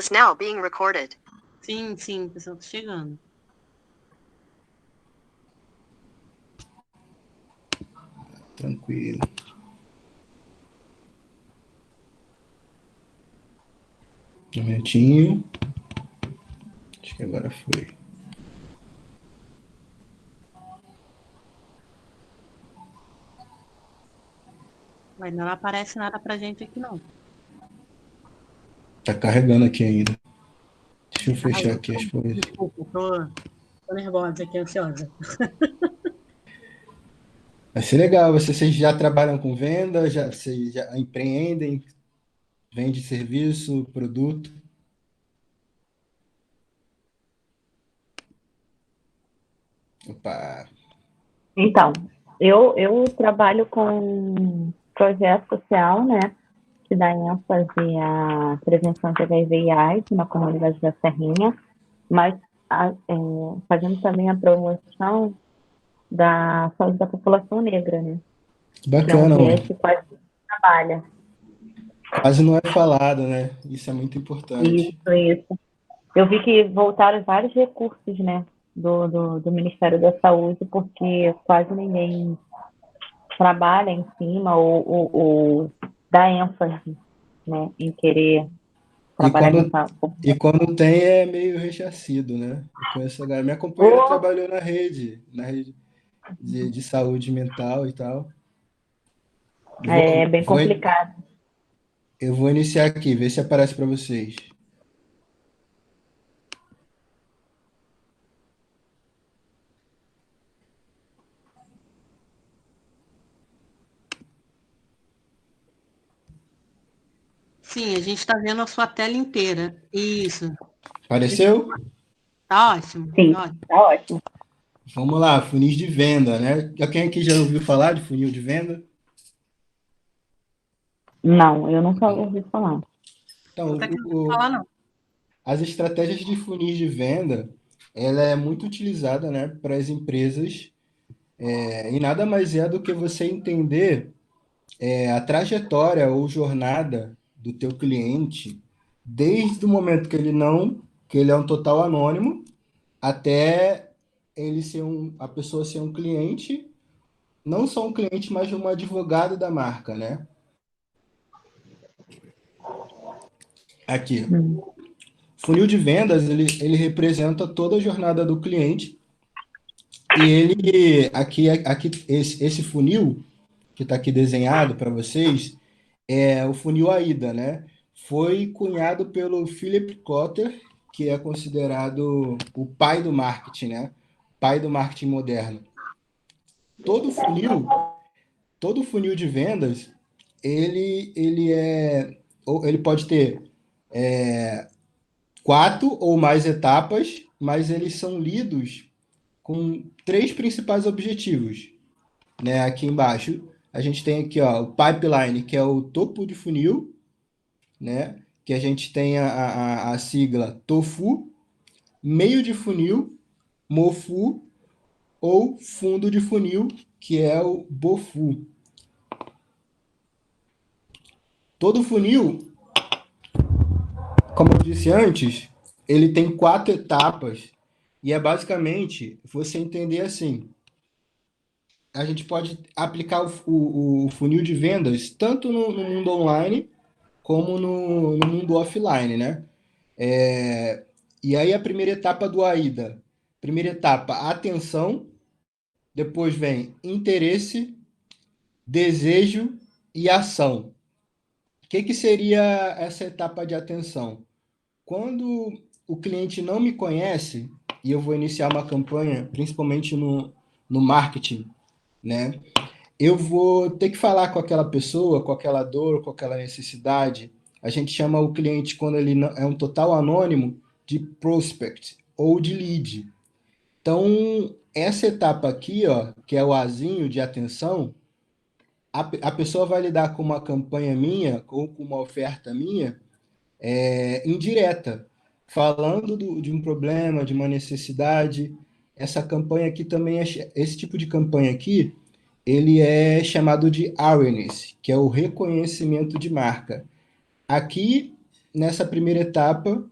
is now being recorded. Sim, sim, o pessoal tá chegando. Tranquilo. Um minutinho. Acho que agora foi. Mas não aparece nada pra gente aqui, não. Tá carregando aqui ainda. Deixa eu fechar aqui as coisas. Desculpa, tô nervosa aqui, ansiosa. Vai ser legal. Vocês já trabalham com venda? Vocês já empreendem? Vende serviço, produto? Opa! Então, eu trabalho com projeto social, né, que dá ênfase à prevenção de HIV e AIDS na comunidade da Serrinha, mas fazendo também a promoção da saúde da população negra, né, que é um Bacana, viés mano. que quase não trabalha. Quase não é falado, né? Isso é muito importante. Isso. Eu vi que voltaram vários recursos, né, do Ministério da Saúde, porque quase ninguém trabalha em cima ou dá ênfase, né, em querer E trabalhar quando, nessa. e quando tem é meio ressarcido, né? Eu conheço a galera. Minha companheira Ou trabalhou na rede de saúde mental e tal. é Vou, bem vou, complicado. eu vou iniciar aqui, ver se aparece para vocês. Sim, a gente está vendo a sua tela inteira. Isso. Apareceu? Tá ótimo. Sim, Tá ótimo. tá ótimo. Vamos lá, funis de venda, né? Quem aqui já ouviu falar de funil de venda? Não, eu nunca ouvi falar. Então, Até que não vou falar, não. as estratégias de funis de venda, ela é muito utilizada, né, para as empresas, e nada mais é do que você entender a trajetória ou jornada do teu cliente, desde o momento que ele é um total anônimo, até ele ser a pessoa ser um cliente, não só um cliente, mas um advogado da marca, né? Aqui. Hum. Funil de vendas, ele representa toda a jornada do cliente e aqui esse funil que está aqui desenhado para vocês é o funil AIDA, né? Foi cunhado pelo Philip Kotler, que é considerado o pai do marketing, né? Pai do marketing moderno. Todo funil, todo funil de vendas, ele pode ter 4 ou mais etapas, mas eles são lidos com 3 principais objetivos, né? Aqui embaixo a gente tem aqui, ó, o pipeline, que é o topo de funil, né? Que a gente tem a sigla TOFU, meio de funil, MOFU ou fundo de funil, que é o BOFU. Todo funil, como eu disse antes, ele tem 4 etapas e é basicamente você entender assim. A gente pode aplicar o funil de vendas tanto no mundo online como no mundo offline, né? E aí a primeira etapa do AIDA. Primeira etapa, atenção. Depois vem interesse, desejo e ação. O que seria essa etapa de atenção? Quando o cliente não me conhece e eu vou iniciar uma campanha, principalmente no marketing, né? Eu vou ter que falar com aquela pessoa, com aquela dor, com aquela necessidade. A gente chama o cliente, quando ele é um total anônimo, de prospect ou de lead. Então, essa etapa aqui, ó, que é o azinho de atenção, a pessoa vai lidar com uma campanha minha ou com uma oferta minha indireta, falando de um problema, de uma necessidade. Essa campanha aqui também, esse tipo de campanha aqui, ele é chamado de awareness, que é o reconhecimento de marca. Aqui nessa primeira etapa,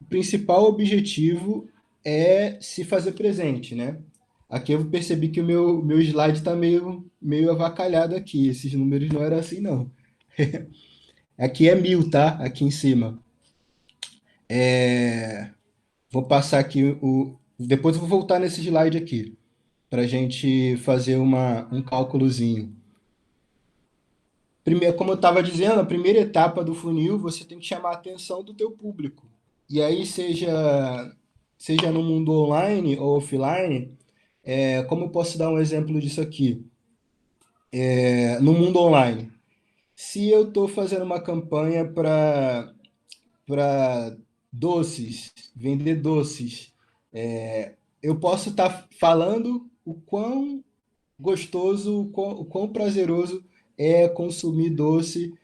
o principal objetivo é se fazer presente, né? Aqui eu percebi que o meu slide está meio avacalhado aqui. Esses números não eram assim, não. Aqui é 1000, tá? Aqui em cima. Vou passar aqui depois eu vou voltar nesse slide aqui, para a gente fazer um cálculozinho. Primeiro, como eu estava dizendo, a primeira etapa do funil, você tem que chamar a atenção do teu público. E aí, seja no mundo online ou offline, como eu posso dar um exemplo disso aqui? No mundo online, se eu estou fazendo uma campanha para doces, vender doces, eu posso estar falando o quão gostoso, o quão prazeroso é consumir doce,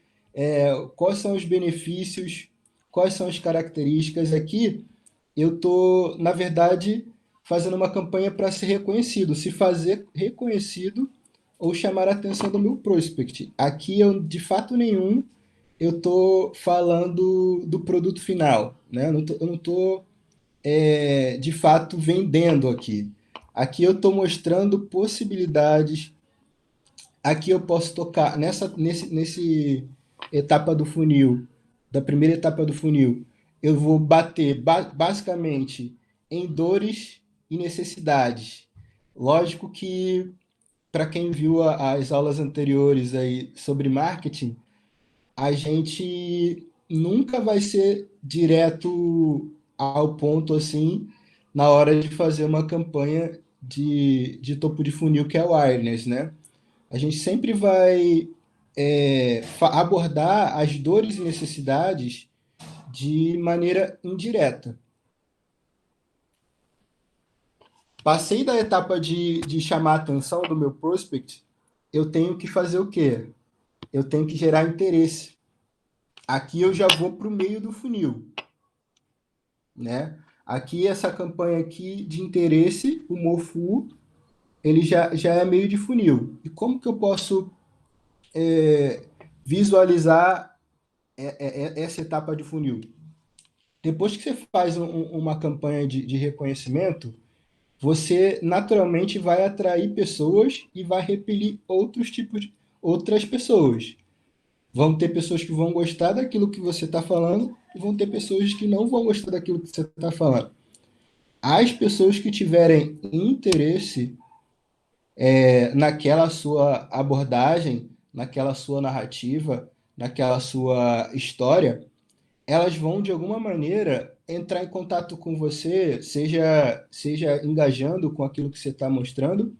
quais são os benefícios, quais são as características. Aqui eu estou, na verdade, fazendo uma campanha para ser reconhecido, se fazer reconhecido ou chamar a atenção do meu prospect. Aqui, eu, de fato nenhum, eu estou falando do produto final, né? Eu não estou, de fato, vendendo aqui. Aqui eu estou mostrando possibilidades. Aqui eu posso tocar nesse etapa do funil, da primeira etapa do funil, eu vou bater basicamente em dores e necessidades. Lógico que para quem viu as aulas anteriores aí sobre marketing, a gente nunca vai ser direto ao ponto assim na hora de fazer uma campanha de topo de funil que é o awareness, né? A gente sempre vai abordar as dores e necessidades de maneira indireta. Passei da etapa de chamar a atenção do meu prospect, eu tenho que fazer o quê? Eu tenho que gerar interesse. Aqui eu já vou para o meio do funil, né? Aqui, essa campanha aqui de interesse, o MoFu, ele já é meio de funil. E como que eu posso visualizar essa etapa de funil? Depois que você faz uma campanha de reconhecimento, você naturalmente vai atrair pessoas e vai repelir outras pessoas. Vão ter pessoas que vão gostar daquilo que você está falando e vão ter pessoas que não vão gostar daquilo que você está falando. As pessoas que tiverem interesse naquela sua abordagem, naquela sua narrativa, naquela sua história, elas vão, de alguma maneira, entrar em contato com você, seja engajando com aquilo que você está mostrando,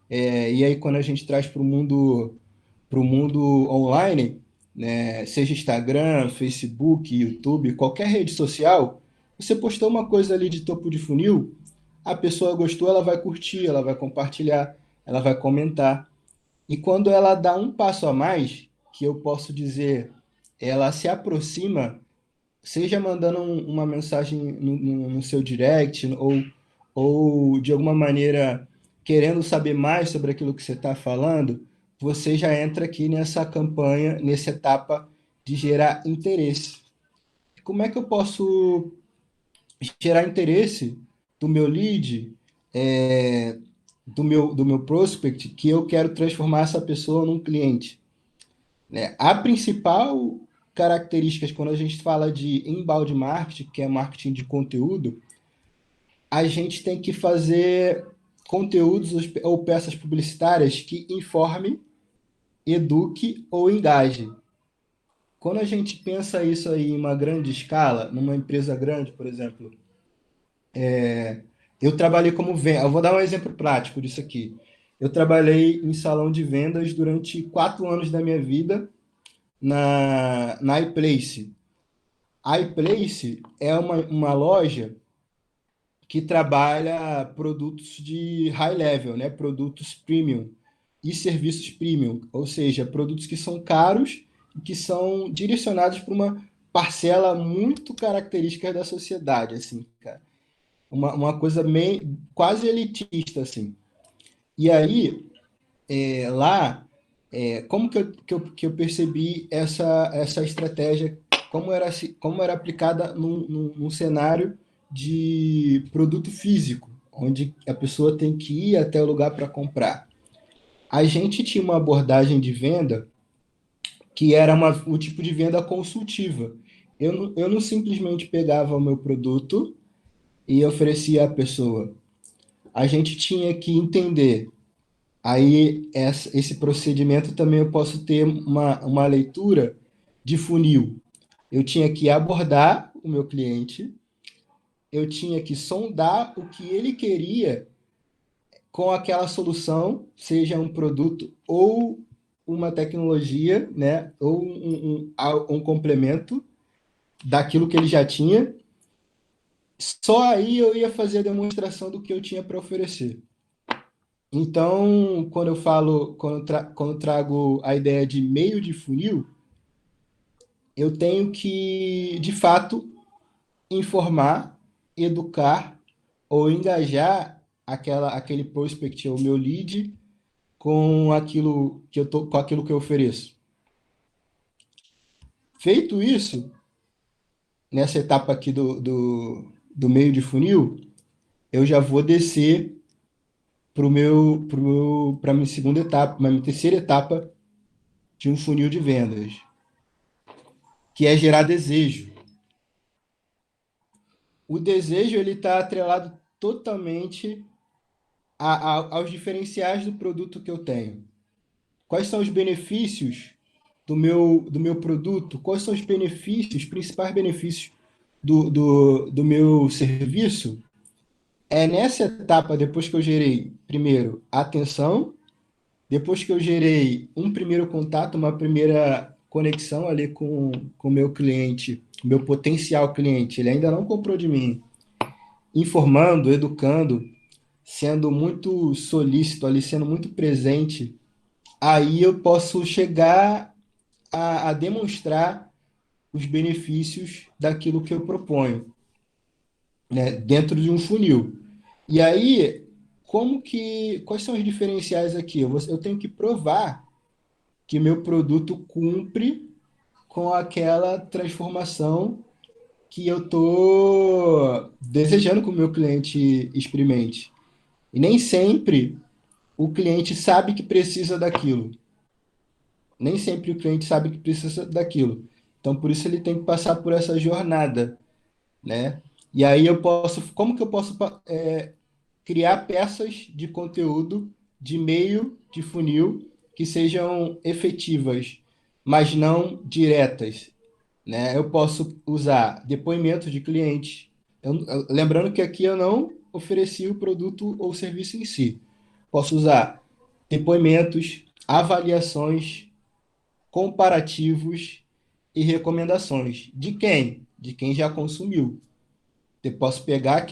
e aí quando a gente traz para o mundo online, né, seja Instagram, Facebook, YouTube, qualquer rede social, você postou uma coisa ali de topo de funil, a pessoa gostou, ela vai curtir, ela vai compartilhar, ela vai comentar. E quando ela dá um passo a mais, que eu posso dizer, ela se aproxima, seja mandando uma mensagem no seu direct, ou de alguma maneira querendo saber mais sobre aquilo que você está falando, você já entra aqui nessa campanha, nessa etapa de gerar interesse. Como é que eu posso gerar interesse do meu lead, do meu prospect, que eu quero transformar essa pessoa num cliente? Né? A principal característica, quando a gente fala de inbound marketing, que é marketing de conteúdo, a gente tem que fazer conteúdos ou peças publicitárias que informe, eduque ou engaje. Quando a gente pensa isso aí em uma grande escala, numa empresa grande, por exemplo, eu trabalhei como venda. Eu vou dar um exemplo prático disso aqui. Eu trabalhei em salão de vendas durante 4 anos da minha vida na iPlace. A iPlace é uma loja que trabalha produtos de high level, né? Produtos premium e serviços premium, ou seja, produtos que são caros e que são direcionados para uma parcela muito característica da sociedade, assim, cara. Uma coisa meio, quase elitista, assim. E aí, lá, como que eu percebi essa estratégia como era aplicada num cenário de produto físico, onde a pessoa tem que ir até o lugar para comprar. A gente tinha uma abordagem de venda que era o tipo de venda consultiva. Eu não simplesmente pegava o meu produto e oferecia à pessoa. A gente tinha que entender. Aí, esse procedimento também eu posso ter uma leitura de funil. Eu tinha que abordar o meu cliente, eu tinha que sondar o que ele queria com aquela solução, seja um produto ou uma tecnologia, né, ou um complemento daquilo que ele já tinha. Só aí eu ia fazer a demonstração do que eu tinha para oferecer. Então, quando eu trago a ideia de meio de funil, eu tenho que, de fato, informar, educar ou engajar aquele prospect, o meu lead, com aquilo que eu ofereço. Feito isso, nessa etapa aqui do meio de funil, eu já vou descer para a minha segunda etapa, para minha terceira etapa de um funil de vendas, que é gerar desejo. O desejo ele está atrelado totalmente aos diferenciais do produto que eu tenho. Quais são os benefícios do meu produto? Quais são os benefícios, principais benefícios do meu serviço? É nessa etapa, depois que eu gerei, primeiro, atenção, depois que eu gerei um primeiro contato, uma primeira conexão ali com o meu cliente, meu potencial cliente, ele ainda não comprou de mim, informando, educando, sendo muito solícito ali, sendo muito presente, aí eu posso chegar a demonstrar os benefícios daquilo que eu proponho, né, dentro de um funil. E aí, quais são os diferenciais aqui? Eu tenho que provar que meu produto cumpre com aquela transformação que eu estou desejando que o meu cliente experimente. E nem sempre o cliente sabe que precisa daquilo. Nem sempre o cliente sabe que precisa daquilo. Então, por isso ele tem que passar por essa jornada, né? E aí como que eu posso criar peças de conteúdo de meio de funil que sejam efetivas, mas não diretas, né? Eu posso usar depoimentos de clientes. Lembrando que aqui eu não ofereci o produto ou serviço em si. Posso usar depoimentos, avaliações, comparativos e recomendações. De quem? De quem já consumiu. Eu posso pegar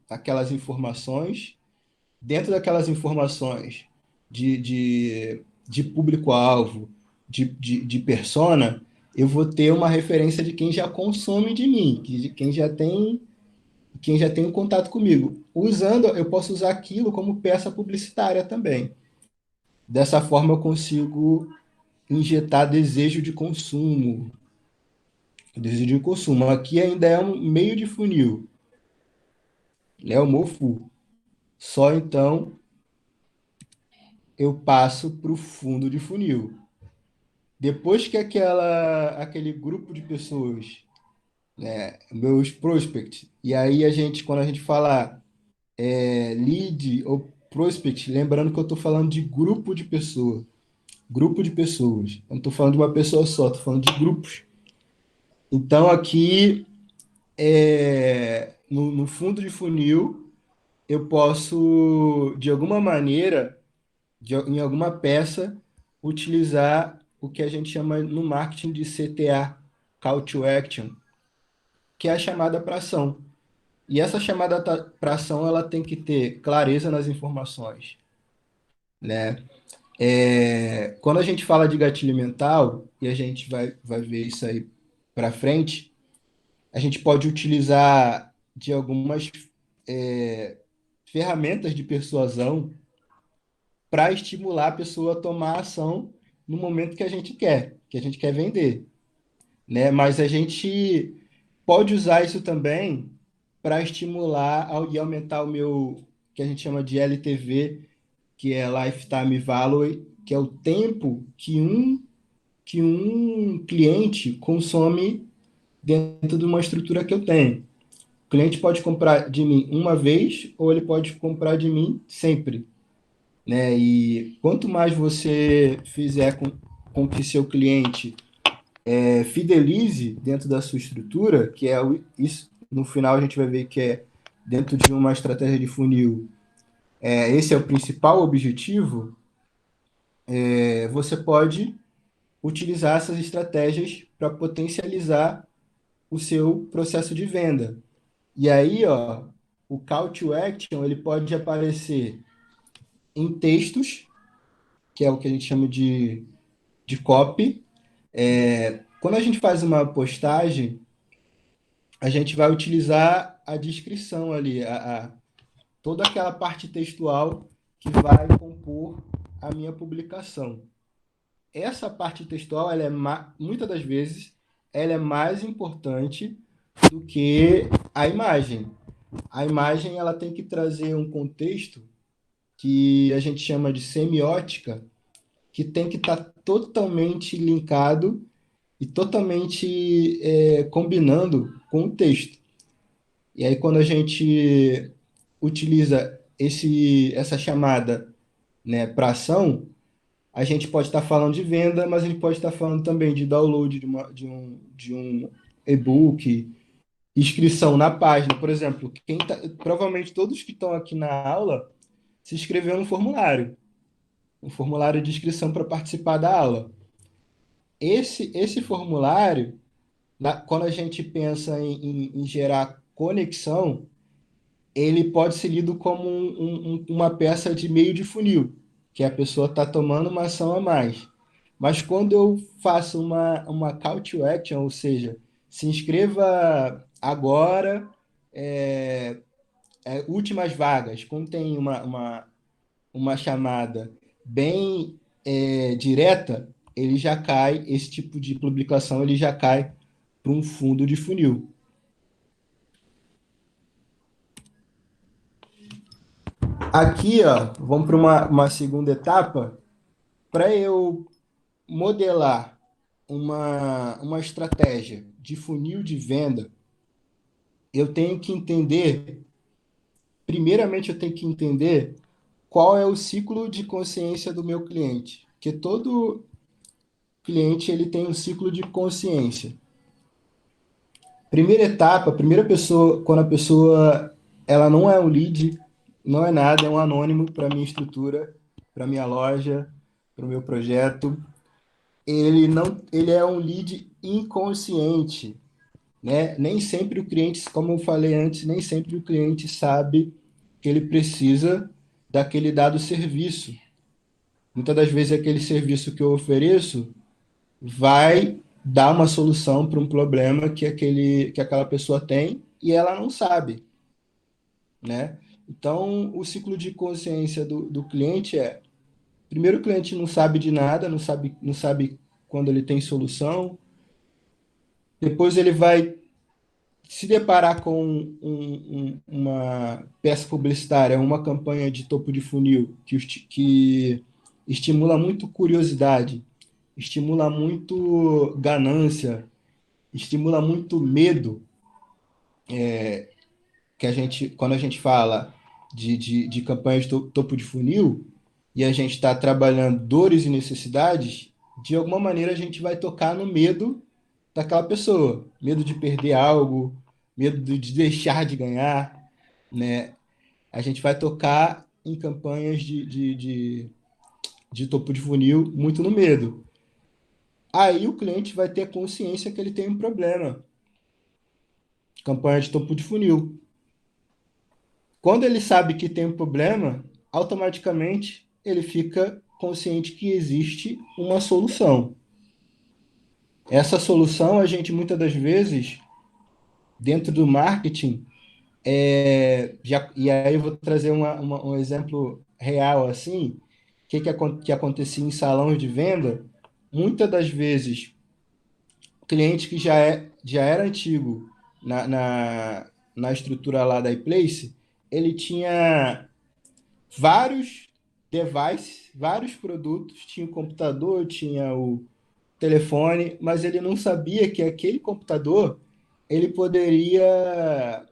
aquelas informações, dentro daquelas informações de público-alvo, de persona, eu vou ter uma referência de quem já consome de mim, de quem já tem um contato comigo. Eu posso usar aquilo como peça publicitária também. Dessa forma, eu consigo injetar desejo de consumo. Desejo de consumo. Aqui ainda é um meio de funil, né? O MOFU. Só então eu passo para o fundo de funil. Depois que aquele grupo de pessoas, né, meus prospects, e aí quando a gente fala lead ou prospect, lembrando que eu estou falando de grupo de pessoas. Eu não estou falando de uma pessoa só, estou falando de grupos. Então, aqui, no fundo de funil, eu posso, de alguma maneira, em alguma peça, utilizar o que a gente chama no marketing de CTA, Call to Action, que é a chamada para ação. E essa chamada para ação, ela tem que ter clareza nas informações, né? Quando a gente fala de gatilho mental, e a gente vai ver isso aí para frente, a gente pode utilizar de algumas ferramentas de persuasão para estimular a pessoa a tomar ação no momento que a gente quer vender. né? Mas a gente pode usar isso também para estimular e aumentar o meu, que a gente chama de LTV, que é Lifetime Value, que é o tempo que um cliente consome dentro de uma estrutura que eu tenho. O cliente pode comprar de mim uma vez ou ele pode comprar de mim sempre, né? E quanto mais você fizer com que seu cliente fidelize dentro da sua estrutura, que é isso, no final a gente vai ver que é dentro de uma estratégia de funil, esse é o principal objetivo, você pode utilizar essas estratégias para potencializar o seu processo de venda. E aí, ó, o call to action ele pode aparecer em textos, que é o que a gente chama de copy. Quando a gente faz uma postagem, a gente vai utilizar a descrição ali, toda aquela parte textual que vai compor a minha publicação. Essa parte textual, ela muitas das vezes, ela é mais importante do que a imagem. A imagem, ela tem que trazer um contexto que a gente chama de semiótica, que tem que estar totalmente linkado e totalmente combinando com o texto. E aí, quando a gente utiliza essa chamada, né, para ação, a gente pode estar falando de venda, mas a gente pode estar falando também de download de um e-book, inscrição na página. Por exemplo, provavelmente todos que estão aqui na aula se inscreveram no formulário, um formulário de inscrição para participar da aula. Esse formulário, quando a gente pensa em gerar conexão, ele pode ser lido como uma peça de meio de funil, que a pessoa está tomando uma ação a mais. Mas quando eu faço uma call to action, ou seja, se inscreva agora, últimas vagas, quando tem uma chamada bem direta, ele já cai, esse tipo de publicação ele já cai para um fundo de funil. Aqui, ó, vamos para uma segunda etapa. Para eu modelar uma estratégia de funil de venda, eu tenho que entender, primeiramente eu tenho que entender qual é o ciclo de consciência do meu cliente, porque todo cliente ele tem um ciclo de consciência. Primeira etapa, primeira pessoa, quando a pessoa ela não é um lead, não é nada, é um anônimo para minha estrutura, para minha loja, para o meu projeto. Ele é um lead inconsciente, né? Nem sempre o cliente, como eu falei antes, nem sempre o cliente sabe que ele precisa daquele dado serviço. Muitas das vezes aquele serviço que eu ofereço vai dar uma solução para um problema que aquela pessoa tem e ela não sabe, né? Então, o ciclo de consciência do cliente primeiro, o cliente não sabe de nada, não sabe quando ele tem solução. Depois ele vai se deparar com uma peça publicitária, uma campanha de topo de funil que estimula muito curiosidade, estimula muito ganância, estimula muito medo, quando a gente fala de campanha de topo de funil, e a gente está trabalhando dores e necessidades, de alguma maneira a gente vai tocar no medo daquela pessoa, medo de perder algo, medo de deixar de ganhar, né? A gente vai tocar em campanhas de topo de funil muito no medo. Aí o cliente vai ter consciência que ele tem um problema. Campanha de topo de funil. Quando ele sabe que tem um problema, automaticamente ele fica consciente que existe uma solução. Essa solução, a gente muitas das vezes, dentro do marketing, e aí eu vou trazer um exemplo real assim, que acontecia em salões de venda, muitas das vezes cliente que já era antigo na estrutura lá da iPlace, ele tinha vários devices, vários produtos, tinha o computador, tinha o telefone, mas ele não sabia que aquele computador ele poderia,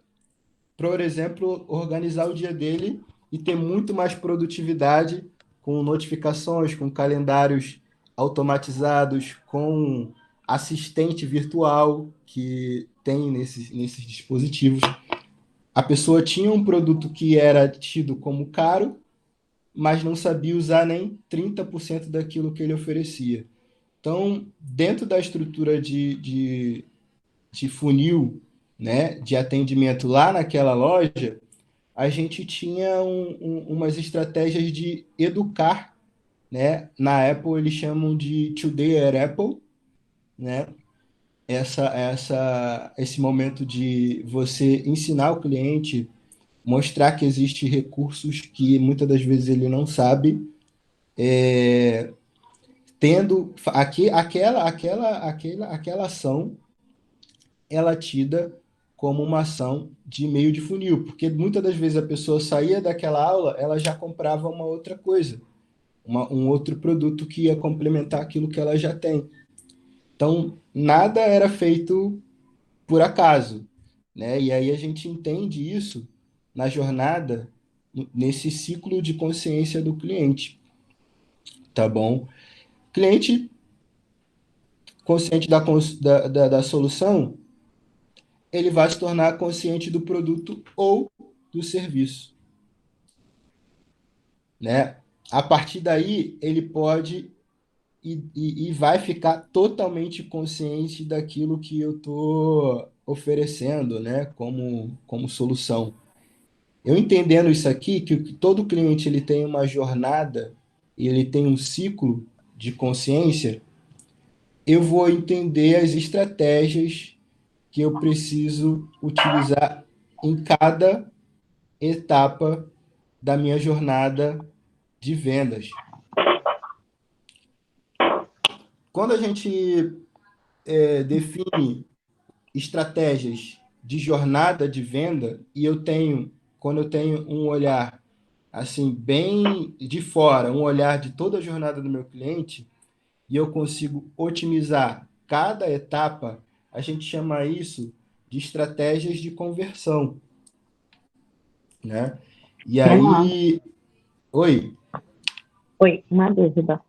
por exemplo, organizar o dia dele e ter muito mais produtividade com notificações, com calendários automatizados, com assistente virtual que tem nesses dispositivos. A pessoa tinha um produto que era tido como caro, mas não sabia usar nem 30% daquilo que ele oferecia. Então, dentro da estrutura de funil, né, de atendimento lá naquela loja, a gente tinha umas estratégias de educar, né? Na Apple eles chamam de Today at Apple, né? Esse momento de você ensinar o cliente, mostrar que existem recursos que muitas das vezes ele não sabe, tendo aquela ação ela é tida como uma ação de meio de funil, porque muitas das vezes a pessoa saía daquela aula, ela já comprava uma outra coisa, um outro produto que ia complementar aquilo que ela já tem. Então, nada era feito por acaso, né? E aí a gente entende isso na jornada, nesse ciclo de consciência do cliente, tá bom? Cliente consciente da solução, ele vai se tornar consciente do produto ou do serviço, né? A partir daí, ele pode e vai ficar totalmente consciente daquilo que eu estou oferecendo, né? Como solução. Eu entendendo isso aqui, que todo cliente ele tem uma jornada, ele tem um ciclo de consciência, eu vou entender as estratégias que eu preciso utilizar em cada etapa da minha jornada de vendas. Quando a gente define estratégias de jornada de venda e quando eu tenho um olhar assim bem de fora, um olhar de toda a jornada do meu cliente e eu consigo otimizar cada etapa, a gente chama isso de estratégias de conversão, né? E Renan, aí, oi. oi, uma dúvida.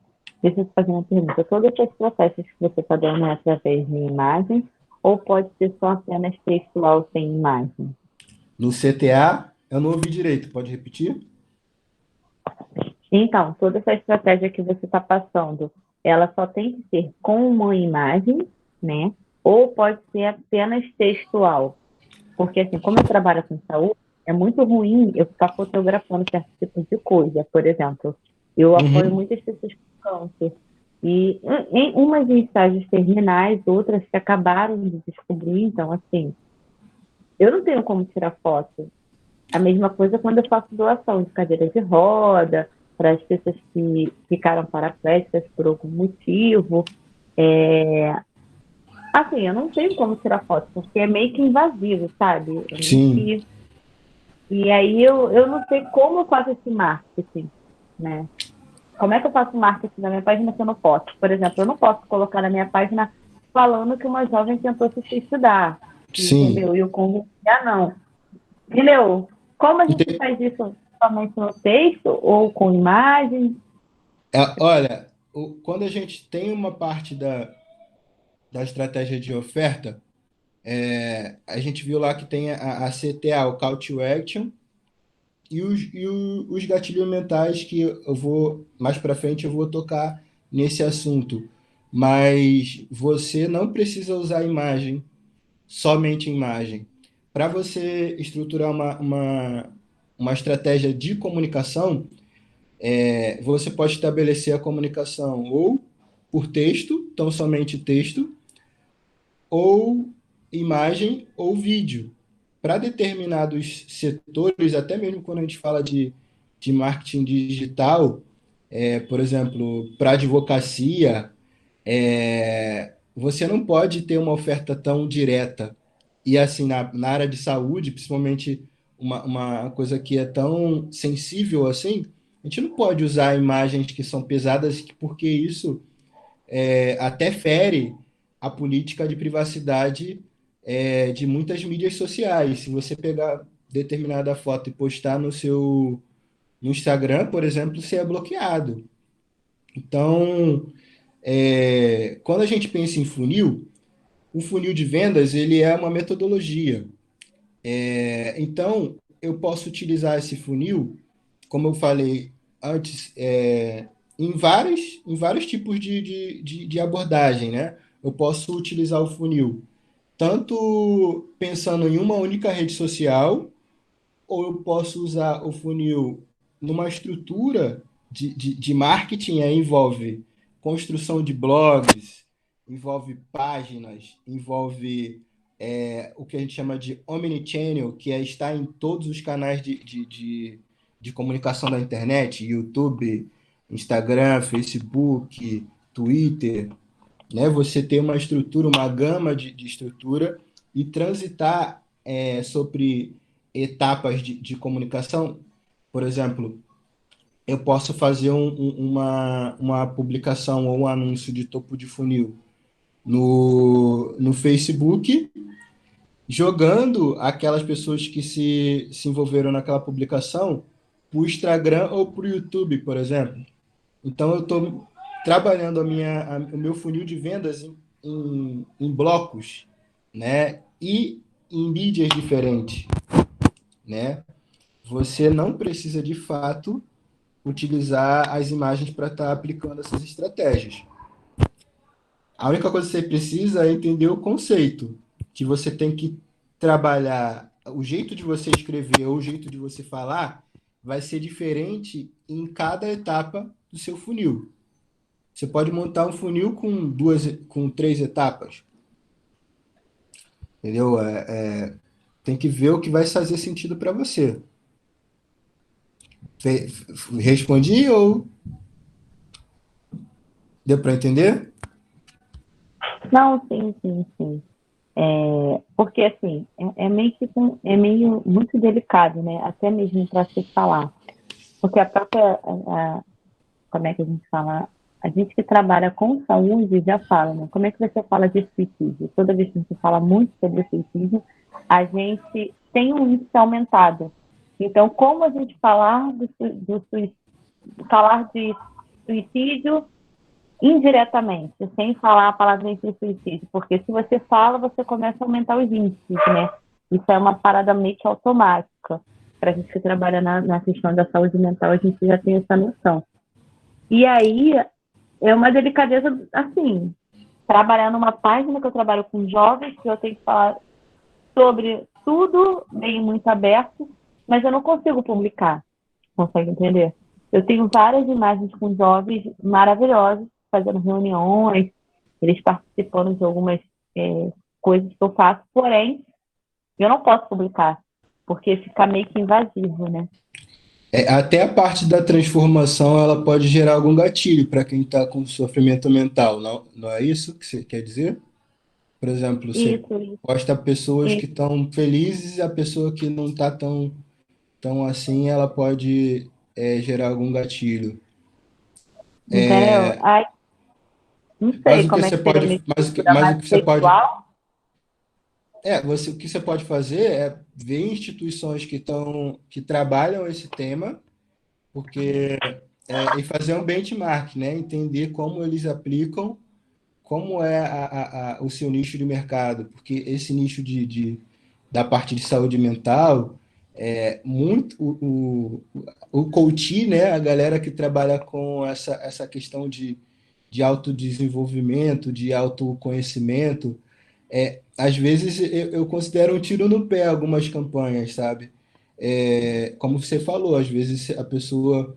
Deixa eu te fazer uma pergunta. Todas as estratégias que você está dando é através de imagens ou pode ser só apenas textual sem imagem? No CTA, eu não ouvi direito, pode repetir? Então, toda essa estratégia que você está passando, ela só tem que ser com uma imagem, né? Ou pode ser apenas textual? Porque, assim, como eu trabalho com saúde, é muito ruim eu ficar fotografando certo tipo de coisa. Por exemplo, eu apoio Uhum. muitas pessoas com câncer. E umas em estágios terminais, outras que acabaram de descobrir. Então, assim, eu não tenho como tirar foto. A mesma coisa quando eu faço doação de cadeira de roda para as pessoas que ficaram paraplégicas por algum motivo. Assim, eu não tenho como tirar foto, porque é meio que invasivo, sabe? É meio Sim. que... E aí eu não sei como eu faço esse marketing, né? Como é que eu faço marketing na minha página se eu não posso? Por exemplo, eu não posso colocar na minha página falando que uma jovem tentou se suicidar, Sim. entendeu? E eu convenci a não. Entendeu? Como a gente Ente- faz isso somente no texto ou com imagem? Olha, quando a gente tem uma parte da estratégia de oferta, a gente viu lá que tem a CTA, o Call to Action, os gatilhos mentais que eu vou, mais para frente, eu vou tocar nesse assunto. Mas você não precisa usar imagem, somente imagem. Para você estruturar uma estratégia de comunicação, você pode estabelecer a comunicação ou por texto, tão somente texto, ou imagem ou vídeo. Para determinados setores, até mesmo quando a gente fala de marketing digital, por exemplo, para advocacia, você não pode ter uma oferta tão direta. E assim, na área de saúde, principalmente uma coisa que é tão sensível assim, a gente não pode usar imagens que são pesadas, porque isso até fere a política de privacidade de muitas mídias sociais. Se você pegar determinada foto e postar no Instagram, por exemplo, você é bloqueado. Então, quando a gente pensa em funil, o funil de vendas ele é uma metodologia. Então, eu posso utilizar esse funil, como eu falei antes, em vários tipos de abordagem, né? Eu posso utilizar o funil tanto pensando em uma única rede social, ou eu posso usar o funil numa estrutura de marketing, aí envolve construção de blogs, envolve páginas, envolve o que a gente chama de omnichannel, que é estar em todos os canais de comunicação da internet, YouTube, Instagram, Facebook, Twitter, né? Você ter uma estrutura, uma gama de estrutura e transitar sobre etapas de comunicação. Por exemplo, eu posso fazer uma publicação ou um anúncio de topo de funil no Facebook, jogando aquelas pessoas que se envolveram naquela publicação para o Instagram ou para o YouTube, por exemplo. Então, eu estou trabalhando o meu funil de vendas em blocos, né? E em mídias diferentes, né? Você não precisa, de fato, utilizar as imagens para estar aplicando essas estratégias. A única coisa que você precisa é entender o conceito, que você tem que trabalhar o jeito de você escrever ou o jeito de você falar vai ser diferente em cada etapa do seu funil. Você pode montar um funil com 3 etapas, entendeu? Tem que ver o que vai fazer sentido para você. Respondi ou deu para entender? Não, sim, sim, sim. Porque assim, é meio muito delicado, né? Até mesmo para se falar. Porque a própria, como é que a gente fala? A gente que trabalha com saúde já fala, né? Como é que você fala de suicídio? Toda vez que você fala muito sobre suicídio, a gente tem um índice aumentado. Então, como a gente falar de suicídio indiretamente, sem falar a palavra em suicídio? Porque se você fala, você começa a aumentar os índices, né? Isso é uma parada meio que automática. Para a gente que trabalha na questão da saúde mental, a gente já tem essa noção. E aí, é uma delicadeza, assim, trabalhar numa página que eu trabalho com jovens, que eu tenho que falar sobre tudo, bem muito aberto, mas eu não consigo publicar. Consegue entender? Eu tenho várias imagens com jovens maravilhosos, fazendo reuniões, eles participando de algumas coisas que eu faço, porém, eu não posso publicar, porque fica meio que invasivo, né? Até a parte da transformação, ela pode gerar algum gatilho para quem está com sofrimento mental, não, não é isso que você quer dizer? Por exemplo, você Isso, posta pessoas que isso. estão felizes e a pessoa que não está tão assim, ela pode gerar algum gatilho. Entendeu? Ai, não Mas sei o que como é você que seria pode, minha mas, o que estrutura mas o mais que você pode, pessoal. o que você pode fazer é ver instituições que trabalham esse tema, porque e fazer um benchmark, né? Entender como eles aplicam, como é o seu nicho de mercado, porque esse nicho da parte de saúde mental muito o coach, né? A galera que trabalha com essa questão de autodesenvolvimento, de autoconhecimento, às vezes eu considero um tiro no pé algumas campanhas, sabe? Como você falou, às vezes a pessoa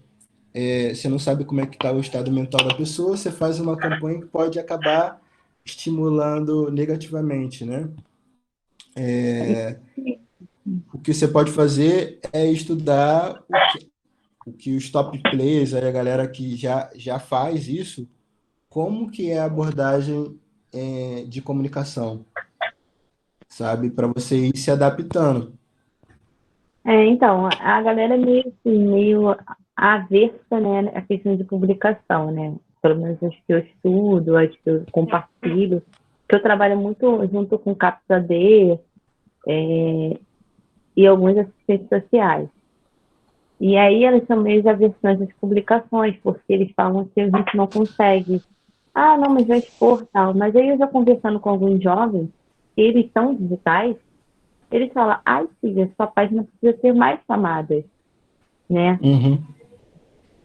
você não sabe como é que está o estado mental da pessoa, você faz uma campanha que pode acabar estimulando negativamente, né? O que você pode fazer é estudar o que os top players, a galera que já faz isso, como que é a abordagem de comunicação, sabe? Para você ir se adaptando. Então, a galera é meio, assim, meio avessa, né, a questão de publicação, né? Pelo menos as que eu estudo, as que eu compartilho, que eu trabalho muito junto com Capsa D e alguns assistentes sociais. E aí elas são meio aversões às publicações, porque eles falam que a gente não consegue. Ah, não, mas vai expor tal. Mas aí eu já conversando com alguns jovens, eles são digitais, eles falam, ai filha, sua página precisa ter mais chamadas, né? Uhum.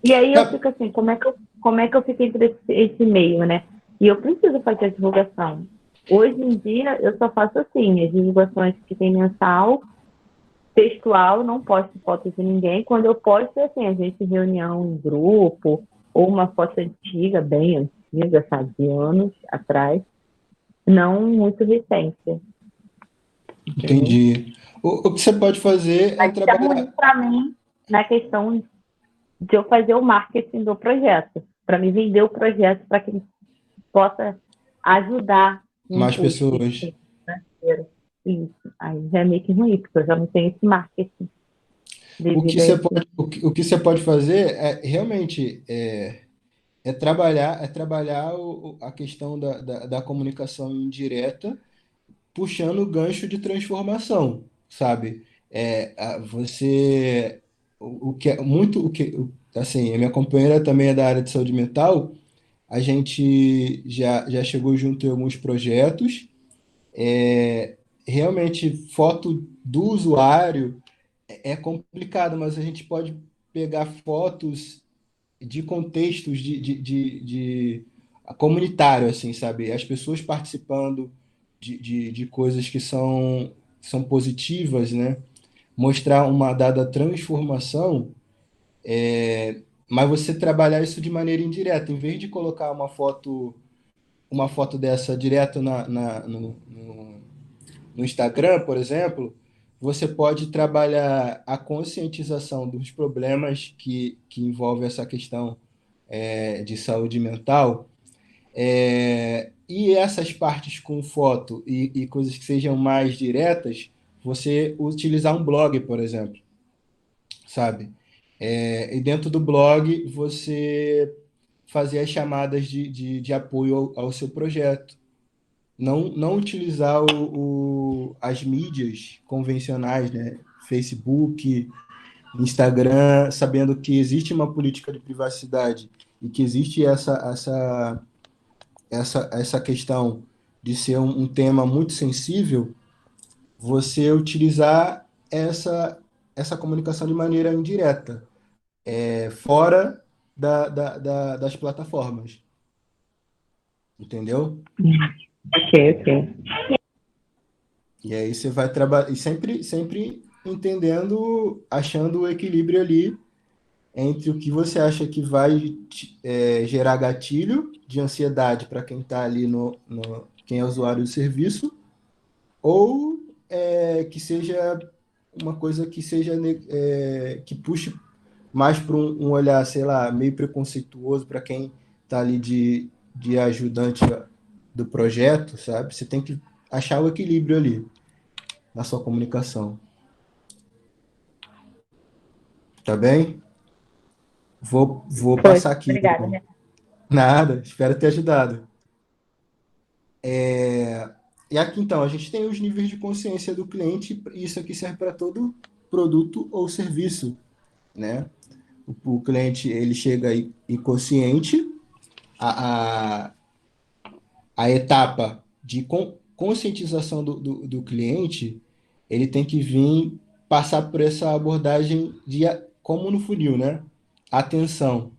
E aí eu É, fico assim, como é que eu fico entre esse meio, né? E eu preciso fazer a divulgação. Hoje em dia eu só faço assim, as divulgações que tem mensal, textual, não posto foto de ninguém. Quando eu posto, é assim, a gente reunião em grupo, ou uma foto antiga, bem antiga, sabe, de anos atrás, não muito recente, entendeu? entendi. O que você pode fazer é Mas isso é ruim trabalhar para mim na questão de eu fazer o marketing do projeto, para me vender o projeto para quem possa ajudar num mais custo pessoas. financeiro. Isso. Aí já é meio que ruim, porque eu já não tenho esse marketing O que devido a você esse. pode, o que você pode fazer é realmente trabalhar a questão da comunicação indireta, puxando o gancho de transformação, sabe? O que é muito, assim, a minha companheira também é da área de saúde mental, a gente já chegou junto em alguns projetos, realmente foto do usuário é complicado, mas a gente pode pegar fotos de contextos de comunitário, assim, sabe? As pessoas participando de coisas que são positivas, né? Mostrar uma dada transformação, mas você trabalhar isso de maneira indireta, em vez de colocar uma foto dessa direto no Instagram, por exemplo, você pode trabalhar a conscientização dos problemas que envolvem essa questão de saúde mental, e essas partes com foto e coisas que sejam mais diretas, você utilizar um blog, por exemplo, sabe? E dentro do blog você fazer as chamadas de apoio ao seu projeto. Não utilizar as mídias convencionais, né? Facebook, Instagram, sabendo que existe uma política de privacidade e que existe essa questão de ser um tema muito sensível, você utilizar essa comunicação de maneira indireta, fora das plataformas, entendeu? Ok, ok. E aí você vai trabalhar, e sempre entendendo, achando o equilíbrio ali entre o que você acha que vai gerar gatilho de ansiedade para quem está ali quem é usuário do serviço, ou que seja uma coisa que seja que puxe mais para um olhar, sei lá, meio preconceituoso para quem está ali de ajudante do projeto, sabe? Você tem que achar o equilíbrio ali na sua comunicação. Tá bem? Vou Pois, passar aqui. obrigada, né? Nada, espero ter ajudado. E aqui então, a gente tem os níveis de consciência do cliente, e isso aqui serve para todo produto ou serviço, né? O cliente, ele chega aí inconsciente, a, a, a etapa de conscientização do cliente, ele tem que vir passar por essa abordagem como no funil, né? Atenção.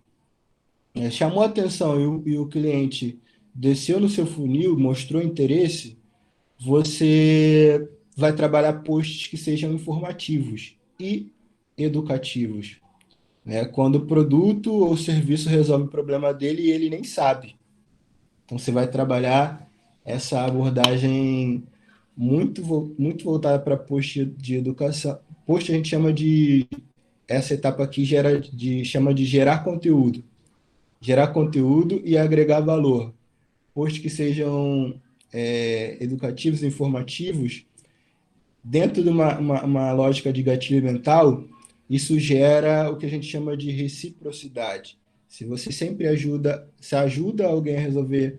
Chamou a atenção e o cliente desceu no seu funil, mostrou interesse, você vai trabalhar posts que sejam informativos e educativos, né? Quando o produto ou serviço resolve o problema dele e ele nem sabe. Então você vai trabalhar essa abordagem muito voltada para post de educação. Post a gente chama essa etapa aqui chama de gerar conteúdo e agregar valor. posts que sejam educativos e informativos, dentro de uma lógica de gatilho mental, isso gera o que a gente chama de reciprocidade. Se você sempre ajuda alguém a resolver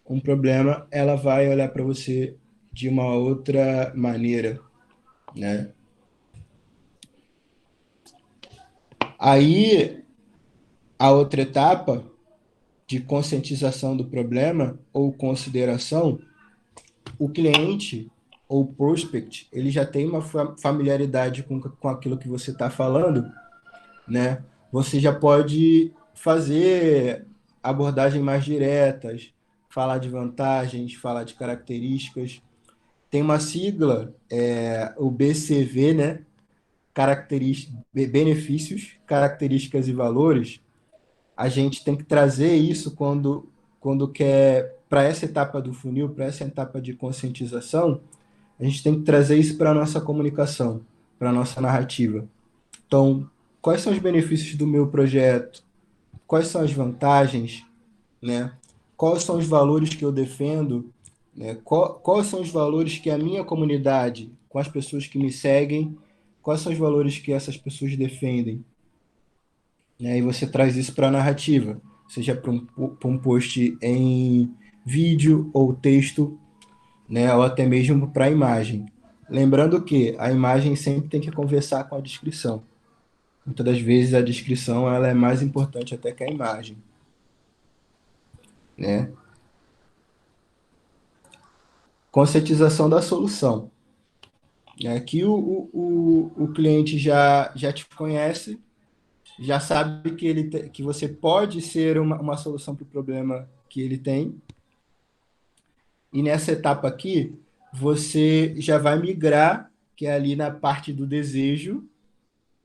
um problema, ela vai olhar para você de uma outra maneira, né? Aí, a outra etapa de conscientização do problema ou consideração, o cliente ou prospect, ele já tem uma familiaridade com aquilo que você está falando, né? Você já pode fazer abordagens mais diretas, falar de vantagens, falar de características. Tem uma sigla, o BCV, né? Benefícios, características e valores. A gente tem que trazer isso quando quer, para essa etapa do funil, para essa etapa de conscientização, a gente tem que trazer isso para a nossa comunicação, para a nossa narrativa. Então, quais são os benefícios do meu projeto? Quais são as vantagens? Né? Quais são os valores que eu defendo? Né? Quais são os valores que a minha comunidade, com as pessoas que me seguem, quais são os valores que essas pessoas defendem? Né? E você traz isso para a narrativa, seja para um post em vídeo ou texto, né? Ou até mesmo para a imagem. Lembrando que a imagem sempre tem que conversar com a descrição. Muitas das vezes a descrição ela é mais importante até que a imagem, né? Conscientização da solução. Aqui o cliente já te conhece, já sabe que você pode ser uma solução para o problema que ele tem. E nessa etapa aqui, você já vai migrar, que é ali na parte do desejo,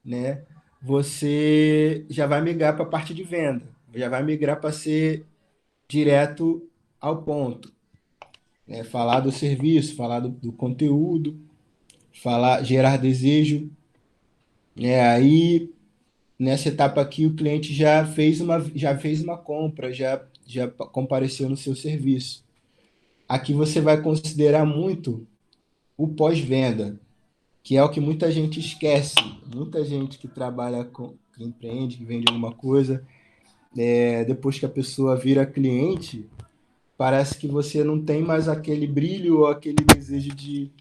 né? Você já vai migrar para a parte de venda, já vai migrar para ser direto ao ponto, né? Falar do serviço, falar do conteúdo, gerar desejo, né? Aí nessa etapa aqui o cliente já fez uma compra, já compareceu no seu serviço. Aqui você vai considerar muito o pós-venda, que é o que muita gente esquece. Muita gente que trabalha que empreende, que vende alguma coisa, depois que a pessoa vira cliente, parece que você não tem mais aquele brilho ou aquele desejo de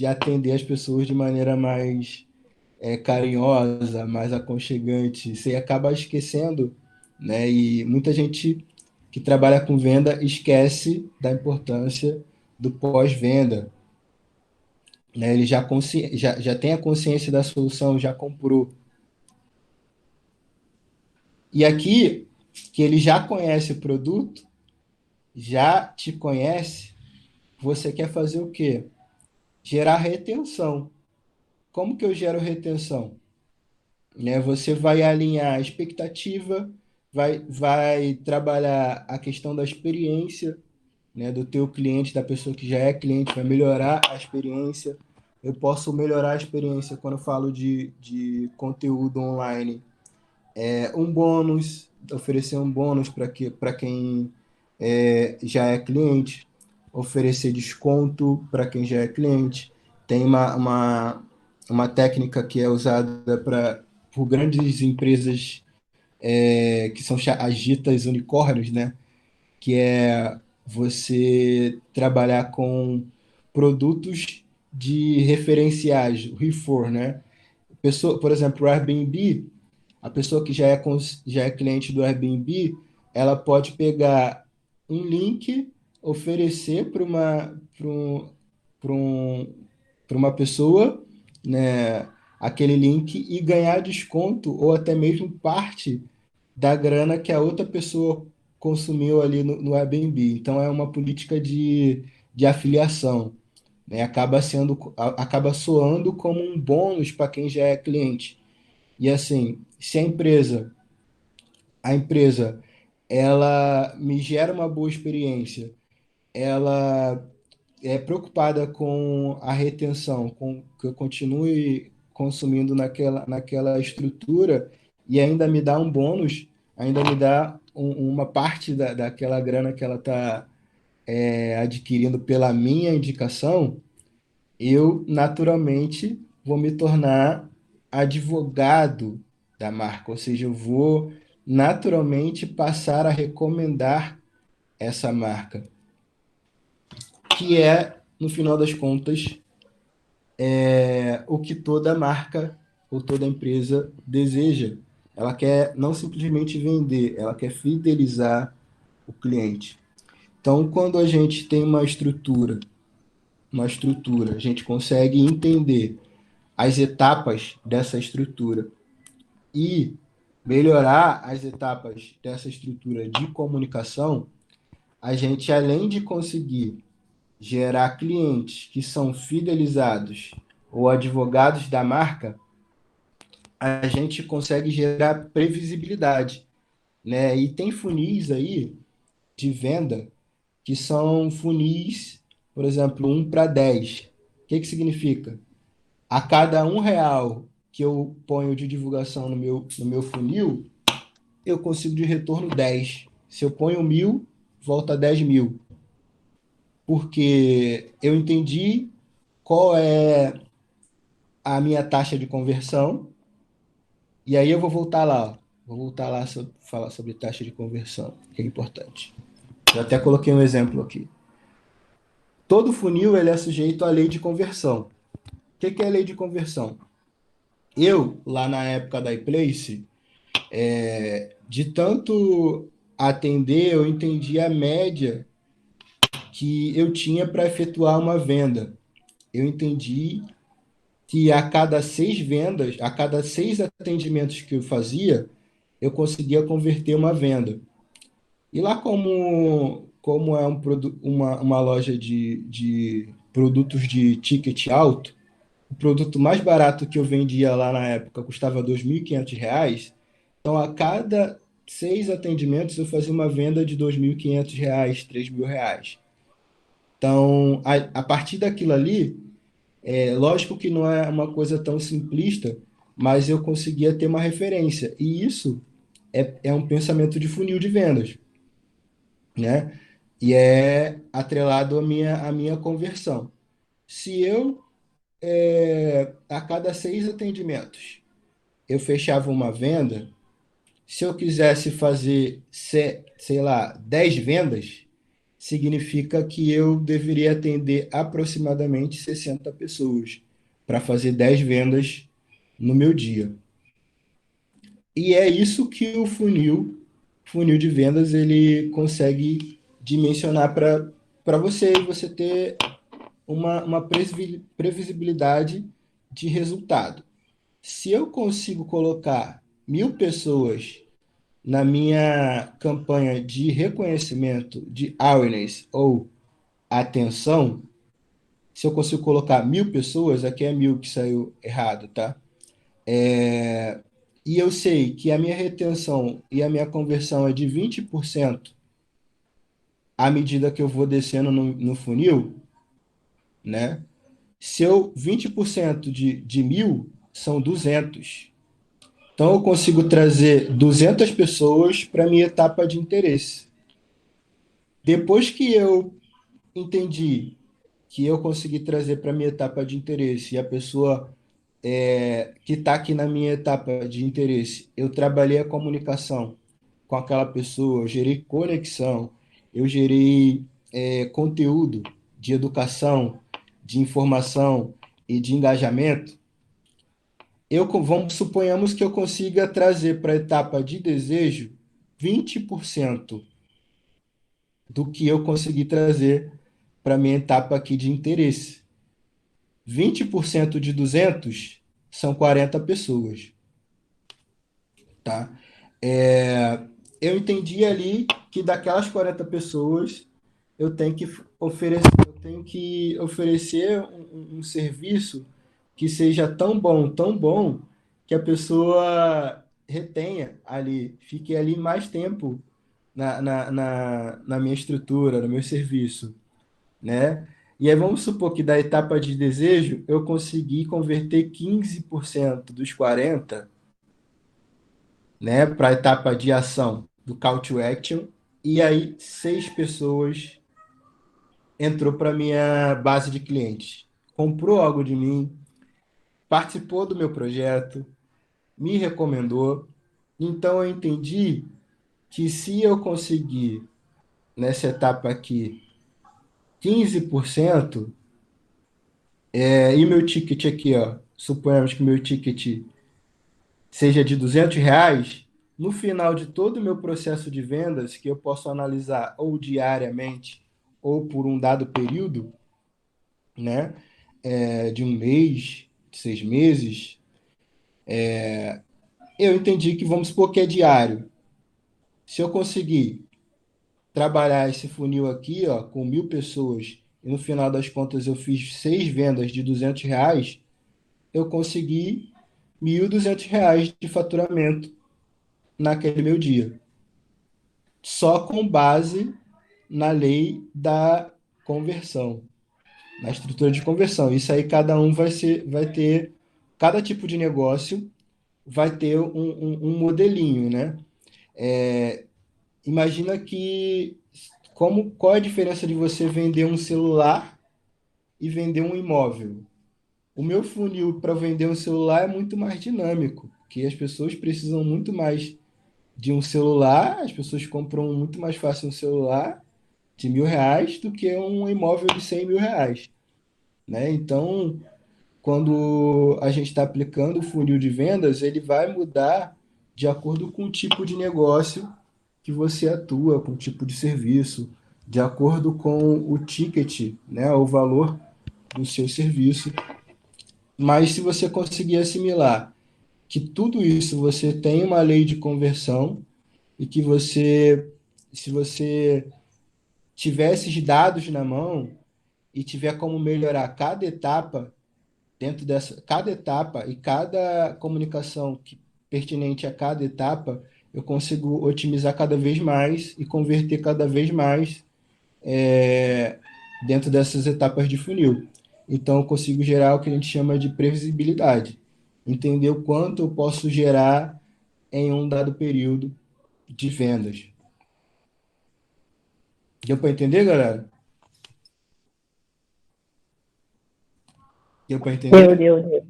atender as pessoas de maneira mais carinhosa, mais aconchegante. Você acaba esquecendo, né? E muita gente que trabalha com venda esquece da importância do pós-venda, né? Ele já tem a consciência da solução, já comprou. E aqui, que ele já conhece o produto, já te conhece, você quer fazer o quê? Gerar retenção. Como que eu gero retenção? Né? Você vai alinhar a expectativa, vai trabalhar a questão da experiência, né, do teu cliente, da pessoa que já é cliente, vai melhorar a experiência. Eu posso melhorar a experiência quando eu falo de conteúdo online. Um bônus, oferecer um bônus para quem já é cliente, oferecer desconto para quem já é cliente. Tem uma técnica que é usada por grandes empresas que são as ditas unicórnios, né? Que é você trabalhar com produtos de referenciais, o refor, né? Por exemplo, o Airbnb, a pessoa que já é cliente do Airbnb, ela pode pegar um link, oferecer para uma pessoa, né, aquele link e ganhar desconto ou até mesmo parte da grana que a outra pessoa consumiu ali no Airbnb. Então, é uma política de afiliação, né? Acaba soando como um bônus para quem já é cliente. E assim, se a empresa, ela me gera uma boa experiência, ela é preocupada com a retenção, com que eu continue consumindo naquela estrutura e ainda me dá um bônus, ainda me dá uma parte daquela grana que ela está adquirindo pela minha indicação, eu naturalmente vou me tornar advogado da marca, ou seja, eu vou naturalmente passar a recomendar essa marca, que é, no final das contas, o que toda marca ou toda empresa deseja. Ela quer não simplesmente vender, ela quer fidelizar o cliente. Então, quando a gente tem uma estrutura, a gente consegue entender as etapas dessa estrutura e melhorar as etapas dessa estrutura de comunicação, a gente, além de conseguir gerar clientes que são fidelizados ou advogados da marca, a gente consegue gerar previsibilidade, né? E tem funis aí de venda que são funis, por exemplo, 1 para 10. O que significa? A cada R$ 1 que eu ponho de divulgação no meu funil, eu consigo de retorno 10. Se eu ponho 1.000, volta 10.000. Porque eu entendi qual é a minha taxa de conversão, e aí eu vou voltar lá, ó. Vou voltar lá falar sobre taxa de conversão, que é importante. Eu até coloquei um exemplo aqui. Todo funil ele é sujeito à lei de conversão. O que é a lei de conversão? Eu, lá na época da iPlace, de tanto atender, eu entendi a média que eu tinha para efetuar uma venda. Eu entendi que a cada 6 vendas, a cada 6 atendimentos que eu fazia, eu conseguia converter uma venda. E lá como é uma loja de produtos de ticket alto, o produto mais barato que eu vendia lá na época custava R$ 2.500. Então, a cada 6 atendimentos, eu fazia uma venda de R$ 2.500, R$ 3.000. Então, a partir daquilo ali, lógico que não é uma coisa tão simplista, mas eu conseguia ter uma referência. E isso é um pensamento de funil de vendas, né? E é atrelado à minha conversão. Se eu, a cada 6 atendimentos, eu fechava uma venda, se eu quisesse fazer, sei lá, 10 vendas, significa que eu deveria atender aproximadamente 60 pessoas para fazer 10 vendas no meu dia. E é isso que o funil de vendas, ele consegue dimensionar para você, e você ter uma previsibilidade de resultado. Se eu consigo colocar 1.000 pessoas na minha campanha de reconhecimento de awareness ou atenção, se eu consigo colocar 1.000 pessoas, aqui é 1.000 que saiu errado, tá? E eu sei que a minha retenção e a minha conversão é de 20% à medida que eu vou descendo no funil, né? 20% de 1.000 são 200. Então, eu consigo trazer 200 pessoas para a minha etapa de interesse. Depois que eu entendi que eu consegui trazer para a minha etapa de interesse, e a pessoa que está aqui na minha etapa de interesse, eu trabalhei a comunicação com aquela pessoa, eu gerei conexão, eu gerei conteúdo de educação, de informação e de engajamento. Suponhamos que eu consiga trazer para a etapa de desejo 20% do que eu consegui trazer para a minha etapa aqui de interesse. 20% de 200 são 40 pessoas, tá? Eu entendi ali que daquelas 40 pessoas eu tenho que oferecer um serviço que seja tão bom, que a pessoa retenha ali, fique ali mais tempo na minha estrutura, no meu serviço, né? E aí vamos supor que da etapa de desejo eu consegui converter 15% dos 40, né, para a etapa de ação do call to action, e aí 6 pessoas entrou para minha base de clientes. Comprou algo de mim, participou do meu projeto, me recomendou. Então eu entendi que se eu conseguir nessa etapa aqui 15%, e meu ticket aqui, ó, suponhamos que meu ticket seja de R$ 200, no final de todo o meu processo de vendas, que eu posso analisar ou diariamente ou por um dado período, né, de um mês, de 6 meses, eu entendi que vamos supor que é diário. Se eu conseguir trabalhar esse funil aqui, ó, com 1.000 pessoas, e no final das contas eu fiz 6 vendas de R$ 200, eu consegui R$ 1.200 de faturamento naquele meu dia, só com base na lei da conversão, na estrutura de conversão. Isso aí cada um vai ter, cada tipo de negócio vai ter um modelinho, né? Imagina que qual é a diferença de você vender um celular e vender um imóvel? O meu funil para vender um celular é muito mais dinâmico, porque as pessoas precisam muito mais de um celular, as pessoas compram muito mais fácil um celular de R$ 1.000 do que um imóvel de R$ 100.000, né? Então, quando a gente está aplicando o funil de vendas, ele vai mudar de acordo com o tipo de negócio que você atua, com o tipo de serviço, de acordo com o ticket, né, o valor do seu serviço. Mas se você conseguir assimilar que tudo isso você tem uma lei de conversão e que se você tiver esses dados na mão e tiver como melhorar cada etapa dentro dessa, cada etapa e cada comunicação pertinente a cada etapa, eu consigo otimizar cada vez mais e converter cada vez mais é, dentro dessas etapas de funil. Então, eu consigo gerar o que a gente chama de previsibilidade. Entender o quanto eu posso gerar em um dado período de vendas. Deu para entender, galera? Deu para Deu, entender? deu, deu.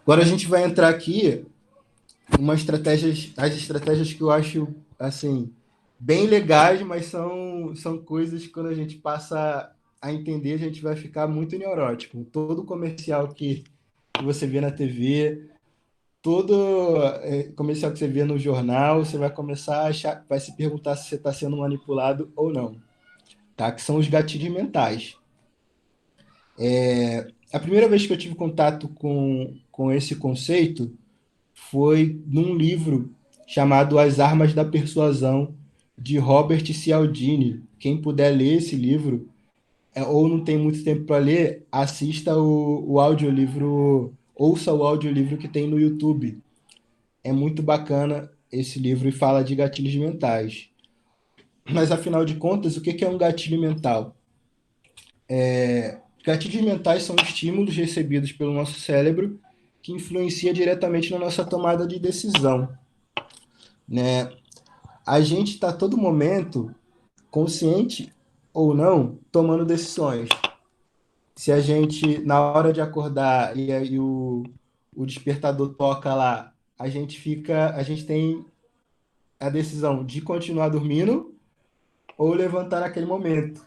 Agora a gente vai entrar aqui as estratégias que eu acho assim bem legais, mas são coisas que quando a gente passa a entender, a gente vai ficar muito neurótico. Todo comercial que você vê na TV, todo comercial que você vê no jornal, você vai começar a achar, vai se perguntar se você está sendo manipulado ou não, tá? Que são os gatilhos mentais. A primeira vez que eu tive contato com esse conceito foi num livro chamado As Armas da Persuasão, de Robert Cialdini. Quem puder ler esse livro, ou não tem muito tempo para ler, assista o audiolivro, ouça o audiolivro que tem no YouTube. É muito bacana esse livro e fala de gatilhos mentais. Mas, afinal de contas, o que é um gatilho mental? Gatilhos mentais são estímulos recebidos pelo nosso cérebro que influencia diretamente na nossa tomada de decisão, né? A gente está todo momento, consciente ou não, tomando decisões. Se a gente, na hora de acordar e o despertador toca lá, a gente tem a decisão de continuar dormindo ou levantar naquele momento.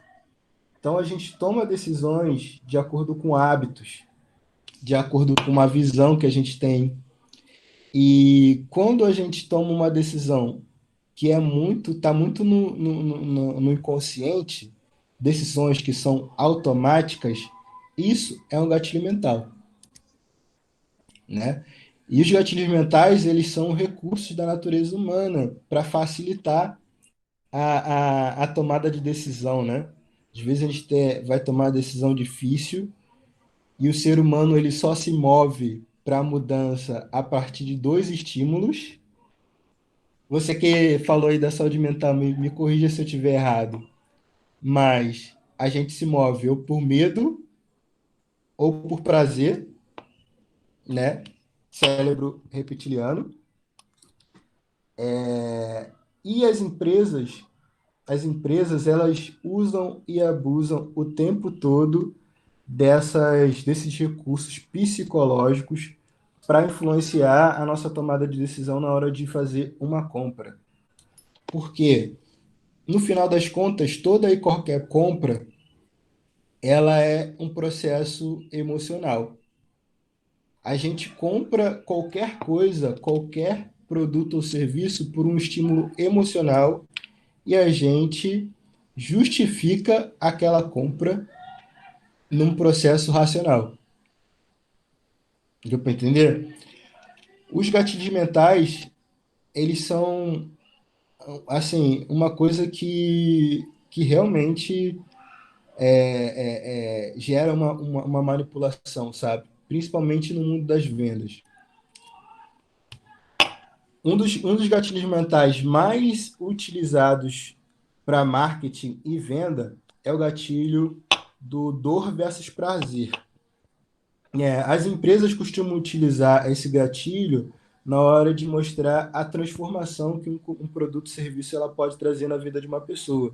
Então a gente toma decisões de acordo com hábitos, de acordo com uma visão que a gente tem. E quando a gente toma uma decisão que tá muito no inconsciente, decisões que são automáticas, isso é um gatilho mental, né? E os gatilhos mentais, eles são recursos da natureza humana para facilitar a tomada de decisão, né? Às vezes a gente vai tomar uma decisão difícil e o ser humano ele só se move para a mudança a partir de dois estímulos. Você que falou aí da saúde mental, me corrija se eu estiver errado, mas a gente se move ou por medo ou por prazer, né? Cérebro reptiliano. E as empresas, elas usam e abusam o tempo todo desses recursos psicológicos para influenciar a nossa tomada de decisão na hora de fazer uma compra. Por quê? No final das contas, toda e qualquer compra, ela é um processo emocional. A gente compra qualquer coisa, qualquer produto ou serviço por um estímulo emocional e a gente justifica aquela compra num processo racional. Deu para entender? Os gatilhos mentais, eles são, assim, uma coisa que realmente gera uma manipulação, sabe? Principalmente no mundo das vendas. Um dos gatilhos mentais mais utilizados para marketing e venda é o gatilho do dor versus prazer. As empresas costumam utilizar esse gatilho na hora de mostrar a transformação que um produto ou serviço ela pode trazer na vida de uma pessoa,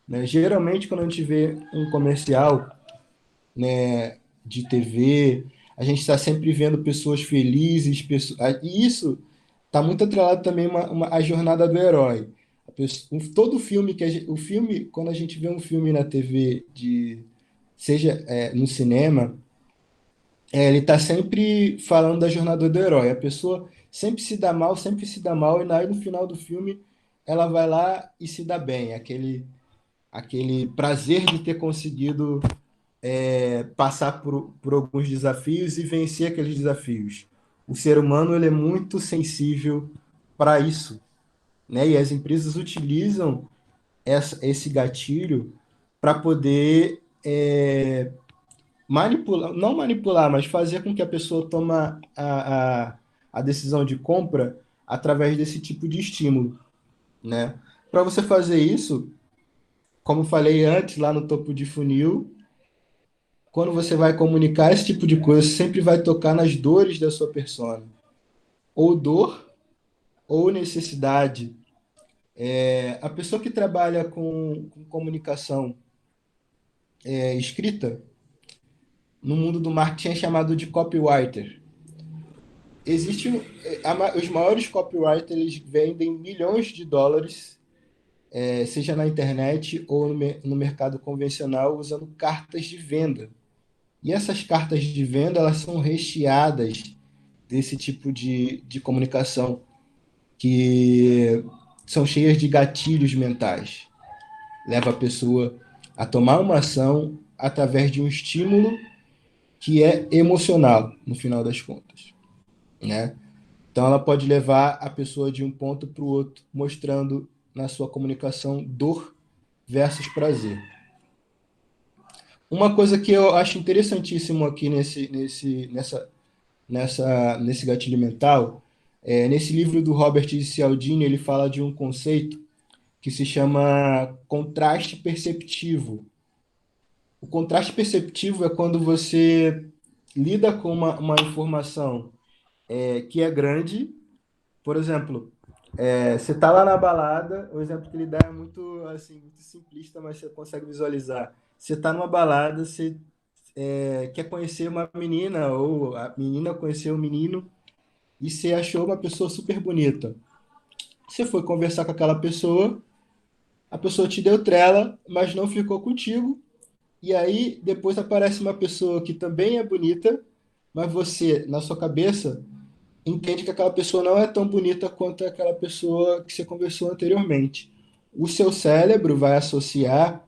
né? Geralmente, quando a gente vê um comercial, né, de TV, a gente está sempre vendo pessoas felizes, e isso está muito atrelado também a jornada do herói. Todo filme o filme, quando a gente vê um filme na TV, seja no cinema, ele está sempre falando da jornada do herói. A pessoa sempre se dá mal, e aí no final do filme ela vai lá e se dá bem. Aquele prazer de ter conseguido passar por alguns desafios e vencer aqueles desafios. O ser humano ele é muito sensível para isso, né? E as empresas utilizam esse gatilho para poder manipular, não manipular, mas fazer com que a pessoa tome a decisão de compra através desse tipo de estímulo, né? Para você fazer isso, como falei antes, lá no topo de funil, quando você vai comunicar esse tipo de coisa, você sempre vai tocar nas dores da sua persona. Ou dor, ou necessidade. A pessoa que trabalha com comunicação escrita, no mundo do marketing é chamado de copywriter. Os maiores copywriters, eles vendem milhões de dólares, seja na internet ou no mercado convencional, usando cartas de venda. E essas cartas de venda, elas são recheadas desse tipo de comunicação, que são cheias de gatilhos mentais. Leva a pessoa a tomar uma ação através de um estímulo que é emocional, no final das contas, né? Então, ela pode levar a pessoa de um ponto para o outro, mostrando na sua comunicação dor versus prazer. Uma coisa que eu acho interessantíssimo aqui nesse gatilho mental, nesse livro do Robert Cialdini, ele fala de um conceito que se chama contraste perceptivo. O contraste perceptivo é quando você lida com uma informação que é grande. Por exemplo, você está lá na balada, o exemplo que ele dá é muito, assim, muito simplista, mas você consegue visualizar. Você está numa balada, você quer conhecer uma menina, ou a menina conheceu um menino, e você achou uma pessoa super bonita. Você foi conversar com aquela pessoa, a pessoa te deu trela, mas não ficou contigo, e aí depois aparece uma pessoa que também é bonita, mas você, na sua cabeça, entende que aquela pessoa não é tão bonita quanto aquela pessoa que você conversou anteriormente. O seu cérebro vai associar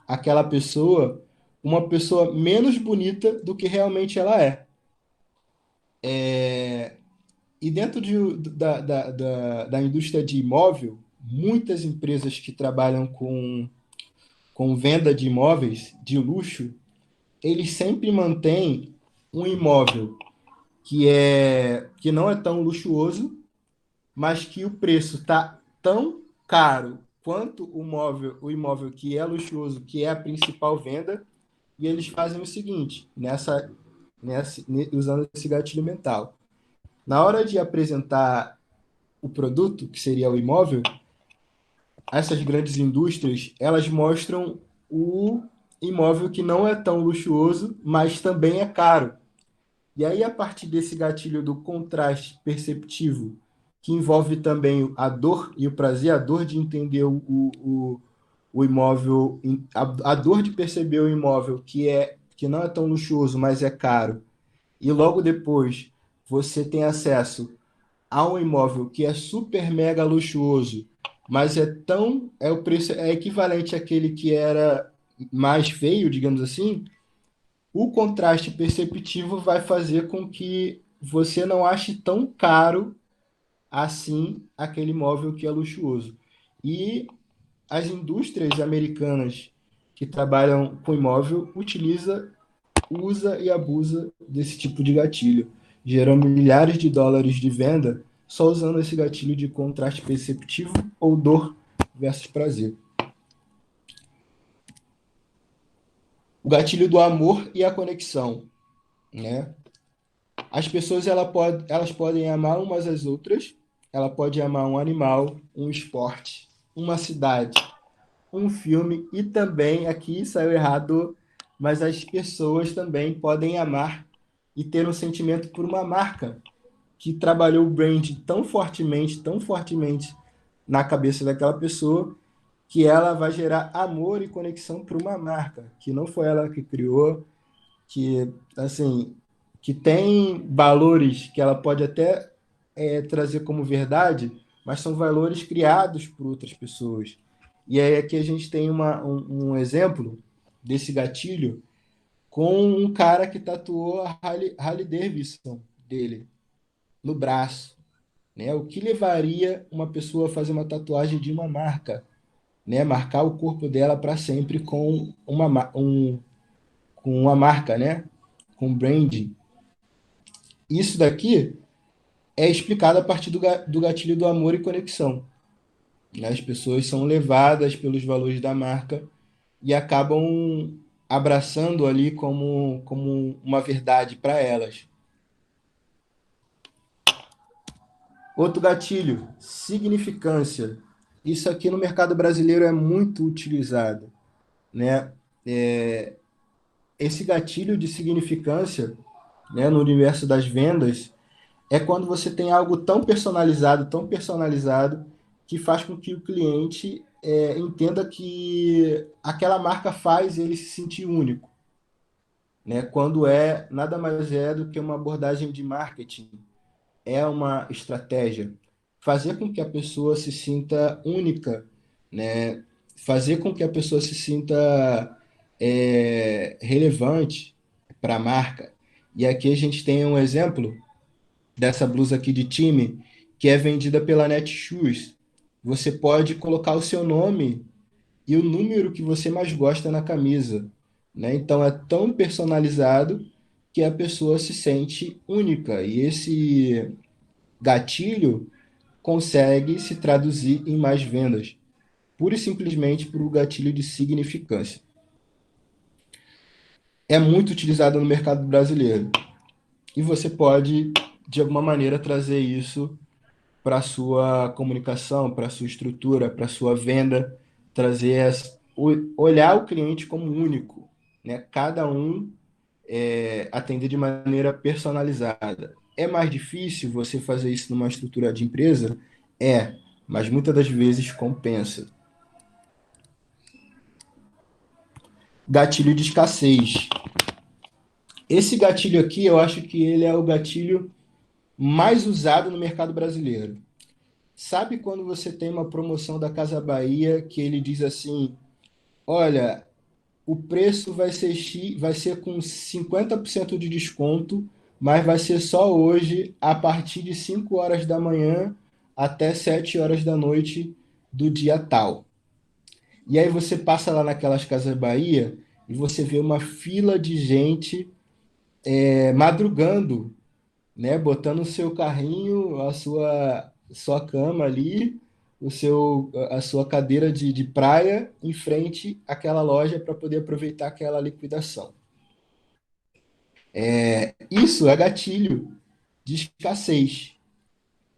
aquela pessoa uma pessoa menos bonita do que realmente ela é. E dentro da indústria de imóvel, muitas empresas que trabalham com venda de imóveis de luxo, eles sempre mantêm um imóvel que não é tão luxuoso, mas que o preço está tão caro quanto o imóvel que é luxuoso, que é a principal venda, e eles fazem o seguinte, usando esse gatilho mental. Na hora de apresentar o produto, que seria o imóvel, essas grandes indústrias, elas mostram o imóvel que não é tão luxuoso, mas também é caro. E aí, a partir desse gatilho do contraste perceptivo, que envolve também a dor e o prazer, a dor de entender o imóvel, a dor de perceber o imóvel que não é tão luxuoso, mas é caro, e logo depois você tem acesso a um imóvel que é super mega luxuoso, mas o preço é equivalente àquele que era mais feio, digamos assim. O contraste perceptivo vai fazer com que você não ache tão caro assim aquele imóvel que é luxuoso. E as indústrias americanas que trabalham com imóvel usa e abusa desse tipo de gatilho, gerando milhares de dólares de venda só usando esse gatilho de contraste perceptivo ou dor versus prazer. O gatilho do amor e a conexão, né? As pessoas elas podem amar umas às outras, ela pode amar um animal, um esporte, uma cidade, um filme e também, aqui saiu errado, mas as pessoas também podem amar e ter um sentimento por uma marca que trabalhou o brand tão fortemente na cabeça daquela pessoa, que ela vai gerar amor e conexão por uma marca, que não foi ela que criou, que, assim, que tem valores que ela pode até trazer como verdade, mas são valores criados por outras pessoas. E aí aqui a gente tem um exemplo desse gatilho com um cara que tatuou a Harley Davidson dele no braço, né? O que levaria uma pessoa a fazer uma tatuagem de uma marca, né? Marcar o corpo dela para sempre com uma marca, né? Com branding. Isso daqui é explicado a partir do gatilho do amor e conexão. Né? As pessoas são levadas pelos valores da marca e acabam abraçando ali como uma verdade para elas. Outro gatilho, significância. Isso aqui no mercado brasileiro é muito utilizado, né? Esse gatilho de significância, né, no universo das vendas, é quando você tem algo tão personalizado, que faz com que o cliente entenda que aquela marca faz ele se sentir único, né? Quando nada mais é do que uma abordagem de marketing, é uma estratégia. Fazer com que a pessoa se sinta única, né? Fazer com que a pessoa se sinta relevante para a marca. E aqui a gente tem um exemplo dessa blusa aqui de time, que é vendida pela Netshoes. Você pode colocar o seu nome e o número que você mais gosta na camisa, né? Então é tão personalizado que a pessoa se sente única. E esse gatilho consegue se traduzir em mais vendas, pura e simplesmente por o gatilho de significância. É muito utilizado no mercado brasileiro. E você pode, de alguma maneira, trazer isso para a sua comunicação, para a sua estrutura, para a sua venda, olhar o cliente como único, né? Cada um atender de maneira personalizada. É mais difícil você fazer isso numa estrutura de empresa? Mas muitas das vezes compensa. Gatilho de escassez. Esse gatilho aqui, eu acho que ele é o gatilho mais usado no mercado brasileiro. Sabe quando você tem uma promoção da Casa Bahia que ele diz assim: olha, o preço vai ser com 50% de desconto, mas vai ser só hoje, a partir de 5 horas da manhã até 7 horas da noite do dia tal. E aí você passa lá naquelas Casas Bahia e você vê uma fila de gente madrugando, né? Botando o seu carrinho, sua cama ali, a sua cadeira de praia em frente àquela loja para poder aproveitar aquela liquidação. Isso é gatilho de escassez.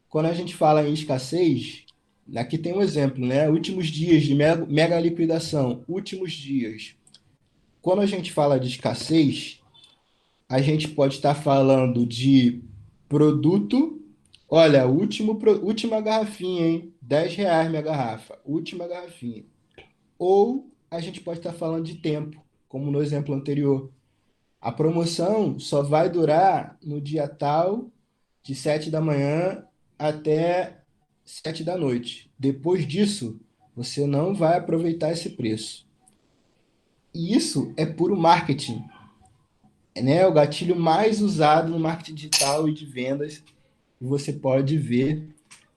Quando a gente fala em escassez, Aqui tem um exemplo, né? Últimos dias de mega liquidação, últimos dias. Quando a gente fala de escassez, a gente pode estar falando de produto. Olha, última garrafinha, hein? R$ 10 minha garrafa, última garrafinha. Ou a gente pode estar falando de tempo, como no exemplo anterior. A promoção só vai durar no dia tal, de 7 da manhã até 7 da noite. Depois disso, você não vai aproveitar esse preço. E isso é puro marketing, né? O gatilho mais usado no marketing digital e de vendas que você pode ver,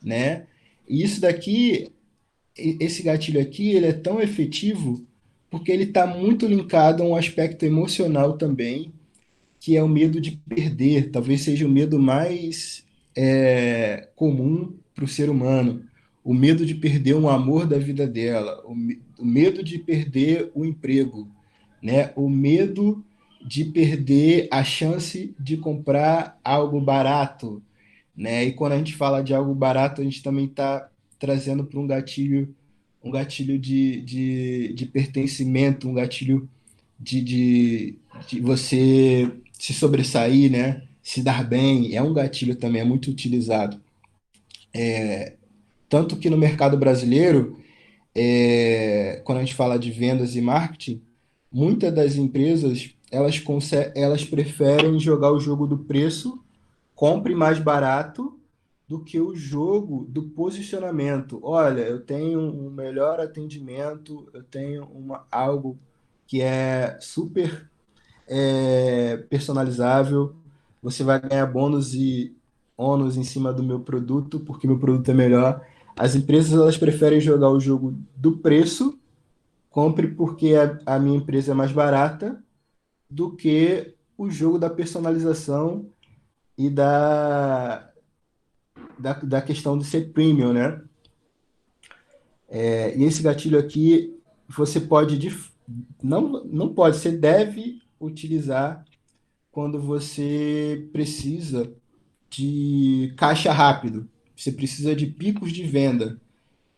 né? E isso daqui, esse gatilho aqui, ele é tão efetivo porque ele está muito linkado a um aspecto emocional também, que é o medo de perder. Talvez seja o medo mais comum para o ser humano. O medo de perder um amor da vida dela, o medo de perder o emprego, né? O medo de perder a chance de comprar algo barato, né? E quando a gente fala de algo barato, a gente também está trazendo para um gatilho de pertencimento, um gatilho de você se sobressair, né? Se dar bem, é um gatilho também, é muito utilizado. Tanto que no mercado brasileiro, quando a gente fala de vendas e marketing, muitas das empresas elas preferem jogar o jogo do preço, compre mais barato, do que o jogo do posicionamento. Olha, eu tenho um melhor atendimento, eu tenho algo que é super personalizável, você vai ganhar bônus e ônus em cima do meu produto, porque meu produto é melhor. As empresas elas preferem jogar o jogo do preço, compre porque a minha empresa é mais barata, do que o jogo da personalização e da questão de ser premium, né? E esse gatilho aqui, você pode, não pode, você deve utilizar quando você precisa de caixa rápido, você precisa de picos de venda.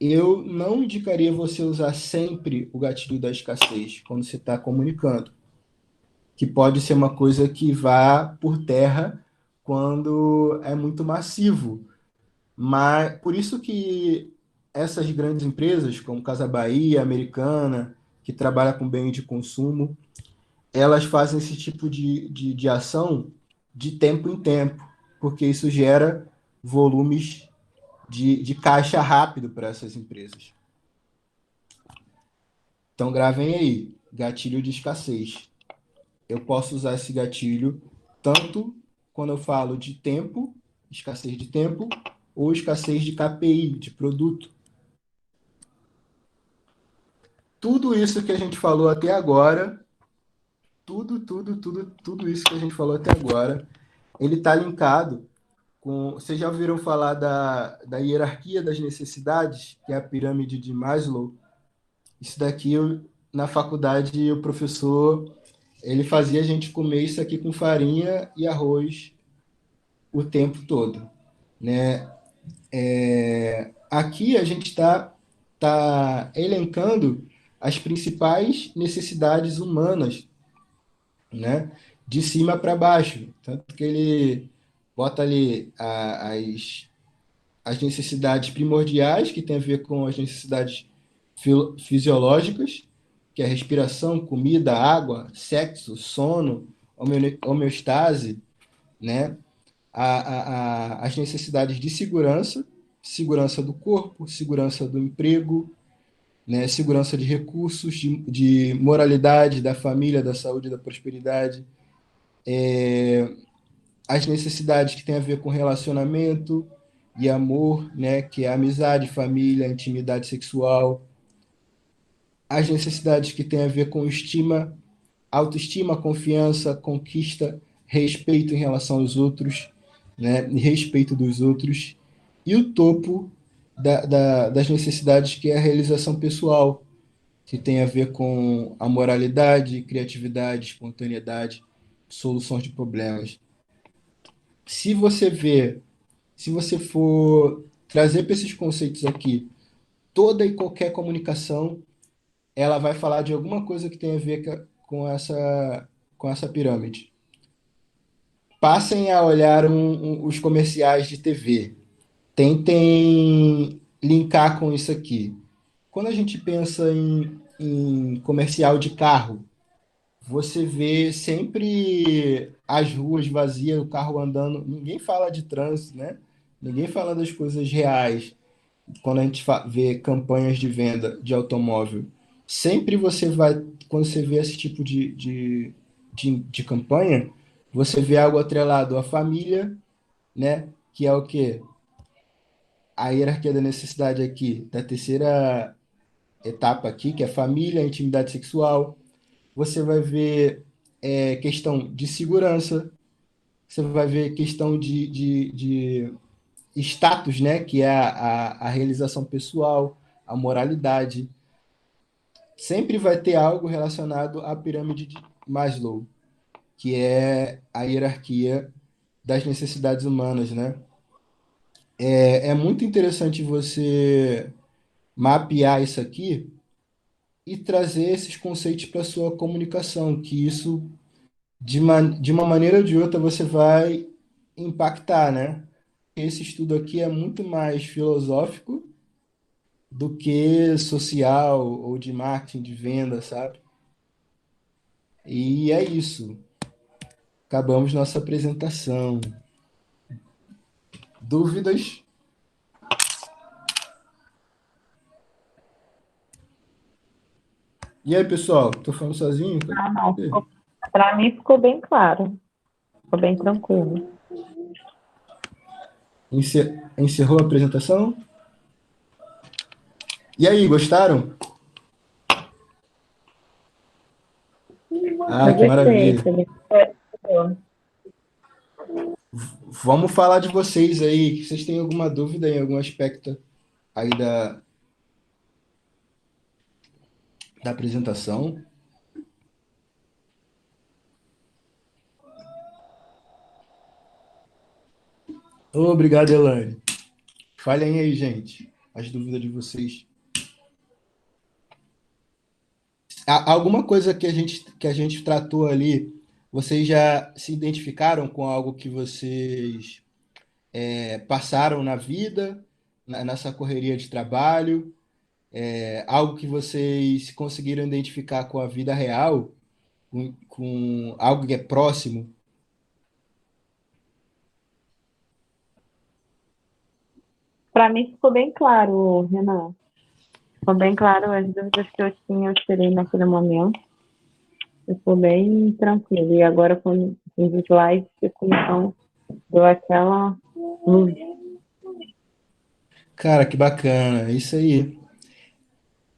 Eu não indicaria você usar sempre o gatilho da escassez quando você está comunicando, que pode ser uma coisa que vá por terra quando é muito massivo. Mas por isso que essas grandes empresas, como Casa Bahia, Americana, que trabalha com bem de consumo, elas fazem esse tipo de ação de tempo em tempo, porque isso gera volumes de caixa rápido para essas empresas. Então, gravem aí, gatilho de escassez. Eu posso usar esse gatilho tanto quando eu falo de tempo, escassez de tempo, ou escassez de KPI, de produto. Tudo isso que a gente falou até agora, tudo isso que a gente falou até agora, ele está linkado com. Vocês já ouviram falar da hierarquia das necessidades, que é a pirâmide de Maslow? Isso daqui, na faculdade, o professor ele fazia a gente comer isso aqui com farinha e arroz o tempo todo, né? Aqui a gente tá elencando as principais necessidades humanas, né? De cima para baixo. Tanto que ele bota ali as necessidades primordiais, que tem a ver com as necessidades fisiológicas, que é respiração, comida, água, sexo, sono, homeostase, né? As necessidades de segurança, segurança do corpo, segurança do emprego, né? Segurança de recursos, de moralidade, da família, da saúde, da prosperidade, as necessidades que têm a ver com relacionamento e amor, né? Que é amizade, família, intimidade sexual, as necessidades que têm a ver com estima, autoestima, confiança, conquista, respeito em relação aos outros, né? Respeito dos outros, e o topo das necessidades, que é a realização pessoal, que tem a ver com a moralidade, criatividade, espontaneidade, soluções de problemas. Se você for trazer para esses conceitos aqui toda e qualquer comunicação, ela vai falar de alguma coisa que tem a ver com essa pirâmide. Passem a olhar os comerciais de TV. Tentem linkar com isso aqui. Quando a gente pensa em comercial de carro, você vê sempre as ruas vazias, o carro andando. Ninguém fala de trânsito, né? Ninguém fala das coisas reais. Quando a gente vê campanhas de venda de automóvel, sempre você vai, quando você vê esse tipo de campanha, você vê algo atrelado à família, né? Que é o quê? A hierarquia da necessidade aqui, da terceira etapa aqui, que é família, intimidade sexual. Você vai ver questão de segurança, você vai ver questão de status, né? Que é a realização pessoal, a moralidade. Sempre vai ter algo relacionado à pirâmide de Maslow, que é a hierarquia das necessidades humanas, né? É muito interessante você mapear isso aqui e trazer esses conceitos para a sua comunicação, que isso, de uma maneira ou de outra, você vai impactar, né? Esse estudo aqui é muito mais filosófico do que social ou de marketing, de venda, sabe? E é isso. Acabamos nossa apresentação. Dúvidas? E aí, pessoal? Tô falando sozinho? Não. Para mim ficou bem claro. Ficou bem tranquilo. Encerrou a apresentação? E aí, gostaram? Ah, Eu que gostei, maravilha. Felipe. Vamos falar de vocês aí. Vocês têm alguma dúvida em algum aspecto aí da apresentação? Obrigado, Elaine. Falem aí, gente, as dúvidas de vocês. Alguma coisa que a gente tratou ali, vocês já se identificaram com algo que vocês passaram na vida, nessa correria de trabalho? Algo que vocês conseguiram identificar com a vida real, com algo que é próximo? Para mim ficou bem claro, Renan. Ficou bem claro as dúvidas que eu tinha, eu tirei naquele momento. Ficou bem tranquilo. E agora com os slides, então, deu aquela luz. Cara, que bacana, isso aí.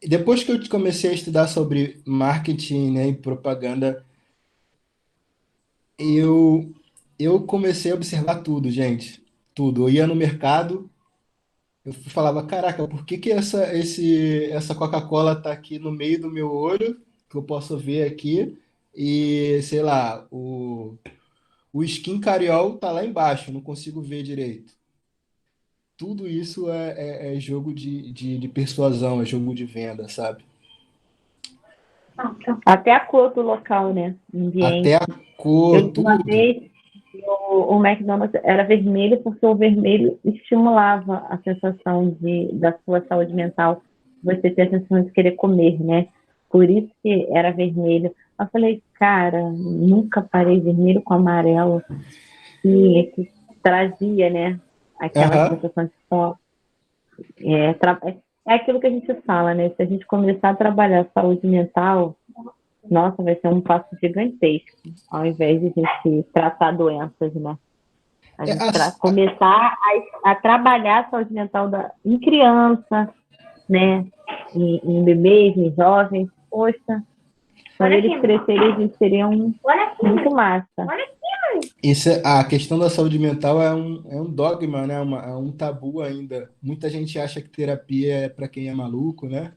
Depois que eu comecei a estudar sobre marketing, né, e propaganda, eu, eu comecei a observar tudo, gente. Tudo. Eu ia no mercado, eu falava, caraca, por que que essa Coca-Cola tá aqui no meio do meu olho, que eu posso ver aqui, e, sei lá, o Skin Cariol tá lá embaixo, eu não consigo ver direito. Tudo isso é jogo de persuasão, é jogo de venda, sabe? Até a cor do local, né? Até Ambiente. a cor, Eu, uma tudo. vez, o McDonald's era vermelho porque o vermelho estimulava a sensação da sua saúde mental, você ter a sensação de querer comer, né? Por isso que era vermelho. Eu falei, cara, nunca parei vermelho com amarelo, que trazia, né? Aquela Aham. sensação de fome. É aquilo que a gente fala, né? Se a gente começar a trabalhar a saúde mental, nossa, vai ser um passo gigantesco, ao invés de a gente tratar doenças, né? A É, gente começar a trabalhar a saúde mental em criança, né? Em bebês, em jovens. Poxa, quando eles crescerem, eles seriam muito massa. a questão da saúde mental é um dogma, né? É um tabu ainda. Muita gente acha que terapia é para quem é maluco, né?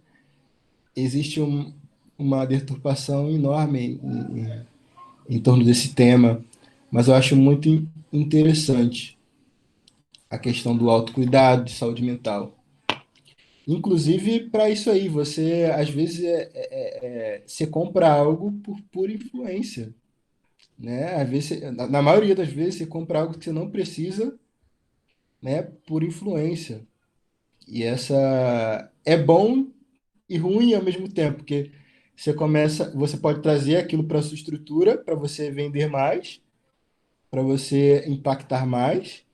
Existe uma deturpação enorme em torno desse tema, mas eu acho muito interessante a questão do autocuidado, de saúde mental. Inclusive, para isso aí, você, às vezes, você compra algo por influência, né? Às vezes, na maioria das vezes, você compra algo que você não precisa, né, por influência. E essa é bom e ruim ao mesmo tempo, porque você pode trazer aquilo para sua estrutura, para você vender mais, para você impactar mais,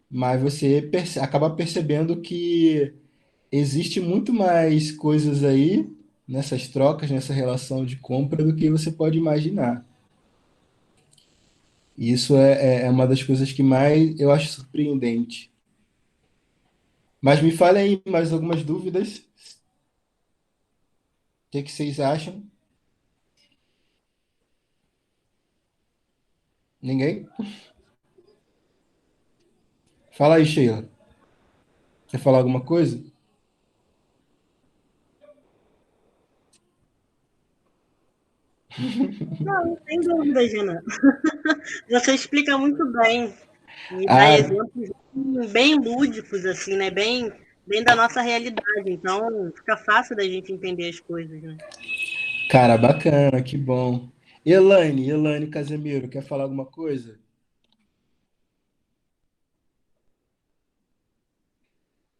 mas você acaba percebendo que existe muito mais coisas aí nessas trocas, nessa relação de compra do que você pode imaginar. E isso é uma das coisas que mais eu acho surpreendente. Mas me falem aí mais algumas dúvidas. O que vocês acham? Ninguém? Fala aí, Sheila. Quer falar alguma coisa? Não, sem dúvida, Gina. Você explica muito bem e dá Ah, exemplos bem lúdicos, assim, né? Bem da nossa realidade. Então, fica fácil da gente entender as coisas, né? cara, bacana, que bom. Elaine Casemiro, quer falar alguma coisa?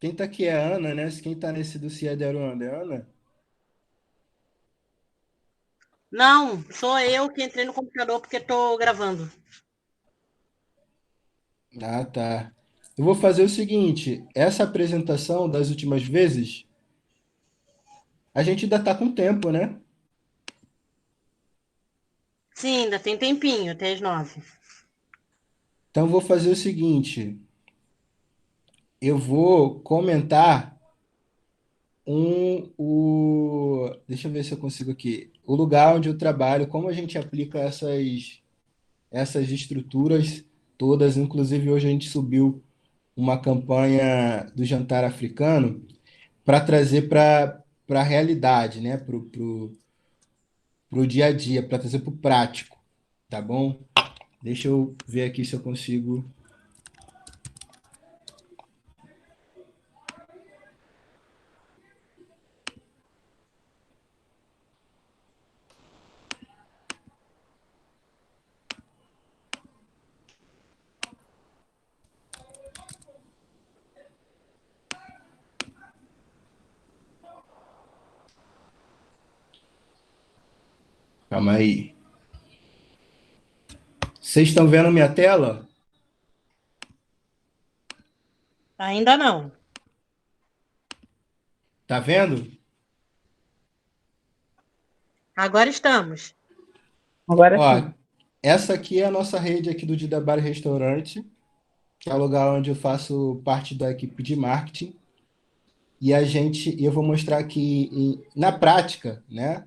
Quem tá aqui é a Ana, né? Quem tá nesse dossiê de Aruanda é a Ana? Não, sou eu que entrei no computador porque estou gravando. Ah, tá. Eu vou fazer o seguinte, essa apresentação das últimas vezes, a gente ainda tá com tempo, né? Sim, ainda tem tempinho, até as 9. Então eu vou fazer o seguinte, eu vou comentar deixa eu ver se eu consigo aqui, o lugar onde eu trabalho, como a gente aplica essas estruturas todas, inclusive hoje a gente subiu uma campanha do jantar africano para trazer para a realidade, né? Pro dia a dia, para trazer para o prático, tá bom? Deixa eu ver aqui se eu consigo. Calma aí. Vocês estão vendo minha tela? Ainda não. Tá vendo? Agora estamos. Agora Ó, sim. essa aqui é a nossa rede aqui do Didabar Restaurante, que é o lugar onde eu faço parte da equipe de marketing. Eu vou mostrar aqui na prática, né,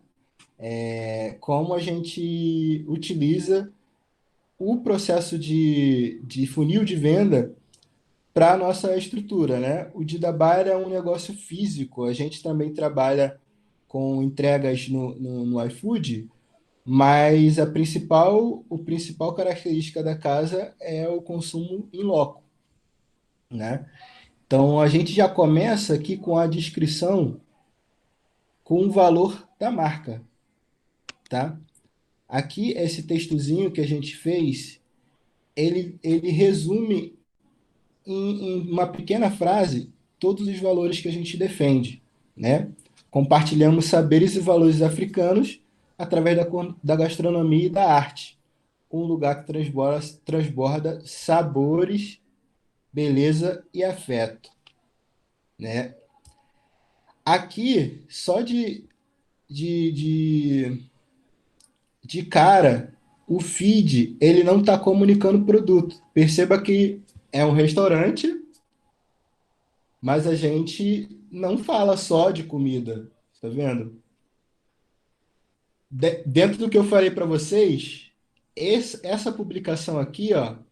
como a gente utiliza o processo de funil de venda para a nossa estrutura, né? O Didabar é um negócio físico, a gente também trabalha com entregas no iFood, mas o principal característica da casa é o consumo em loco, né? Então a gente já começa aqui com a descrição com o valor da marca, tá? Aqui esse textozinho que a gente fez, ele resume em uma pequena frase todos os valores que a gente defende, né? Compartilhamos saberes e valores africanos através da gastronomia e da arte. Um lugar que transborda sabores, beleza e afeto, né? Aqui, só de, de, de cara, o feed, ele não está comunicando produto. Perceba que é um restaurante, mas a gente não fala só de comida, tá vendo? Dentro do que eu falei para vocês, essa publicação aqui, ó, o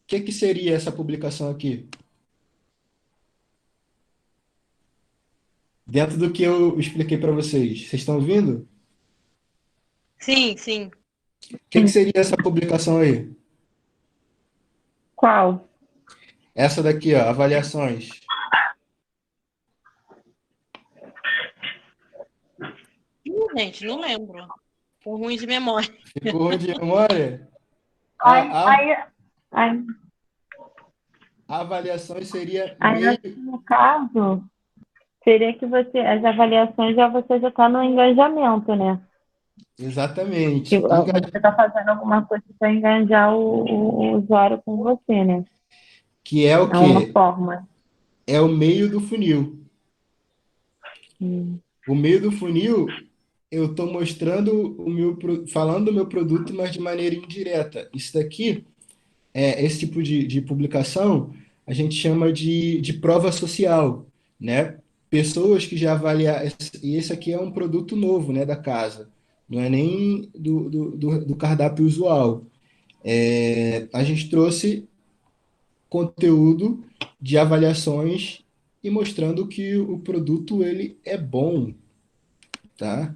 que seria essa publicação aqui? Dentro do que eu expliquei para vocês, vocês estão ouvindo? Sim, sim. O que seria essa publicação aí? Qual? Essa daqui, ó, avaliações. gente, não lembro. Tô ruim de memória. Ficou ruim de memória? Aí, A, a, aí, aí, a avaliação seria aí, meio. no caso, seria que as avaliações você já está no engajamento, né? Que Exatamente. você está fazendo alguma coisa para engajar o usuário com você, né? Que é o É uma quê? forma. É o meio do funil. Hum. O meio do funil, eu estou mostrando falando do meu produto, mas de maneira indireta. Isso daqui, esse tipo de publicação, a gente chama de prova social, né? Pessoas que já avaliaram, e esse aqui é um produto novo, né, da casa. Não é nem do cardápio usual. A gente trouxe conteúdo de avaliações e mostrando que o produto ele é bom, tá?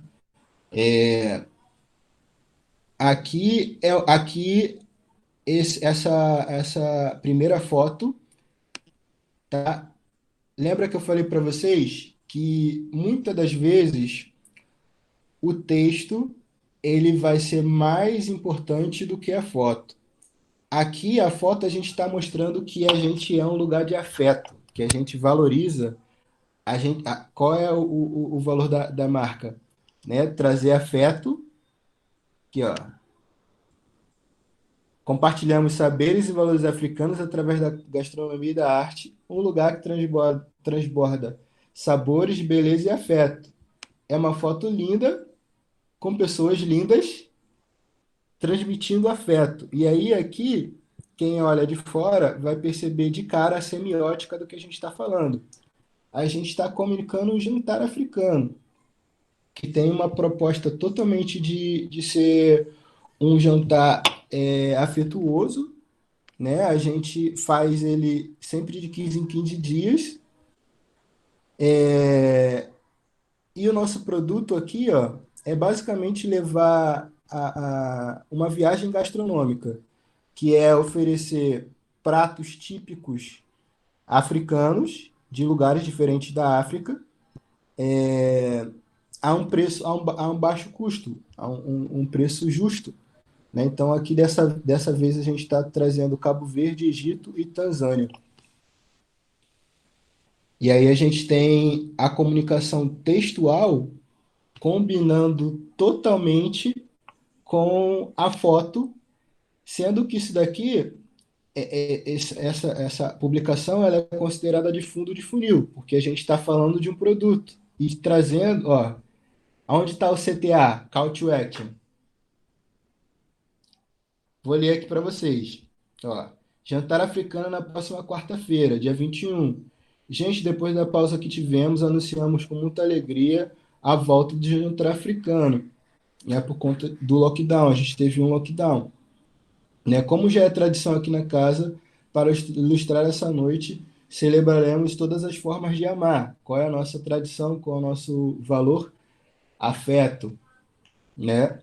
Aqui essa primeira foto, tá? Lembra que eu falei para vocês que muitas das vezes o texto ele vai ser mais importante do que a foto. Aqui a foto a gente está mostrando que a gente é um lugar de afeto, que a gente valoriza qual é o valor da marca, né? Trazer afeto, aqui ó. Compartilhamos saberes e valores africanos através da gastronomia e da arte, um lugar que transborda sabores, beleza e afeto. É uma foto linda, com pessoas lindas, transmitindo afeto. E aí, aqui, quem olha de fora vai perceber de cara a semiótica do que a gente está falando. A gente está comunicando um jantar africano, que tem uma proposta totalmente de ser um jantar afetuoso, né? A gente faz ele sempre de 15 em 15 dias. E o nosso produto aqui, ó, é basicamente levar uma viagem gastronômica, que é oferecer pratos típicos africanos, de lugares diferentes da África, a um preço, a um baixo custo, a um preço justo. Né? Então, aqui dessa vez a gente está trazendo Cabo Verde, Egito e Tanzânia. E aí a gente tem a comunicação textual combinando totalmente com a foto, sendo que isso daqui, essa publicação, ela é considerada de fundo de funil, porque a gente está falando de um produto e trazendo, ó, onde está o CTA, Call to Action? Vou ler aqui para vocês. Ó, jantar africano na próxima quarta-feira, dia 21. Gente, depois da pausa que tivemos, anunciamos com muita alegria a volta do jantar africano, né, por conta do lockdown. A gente teve um lockdown. Né? Como já é tradição aqui na casa, para ilustrar essa noite, celebraremos todas as formas de amar. Qual é a nossa tradição, qual é o nosso valor? Afeto, né?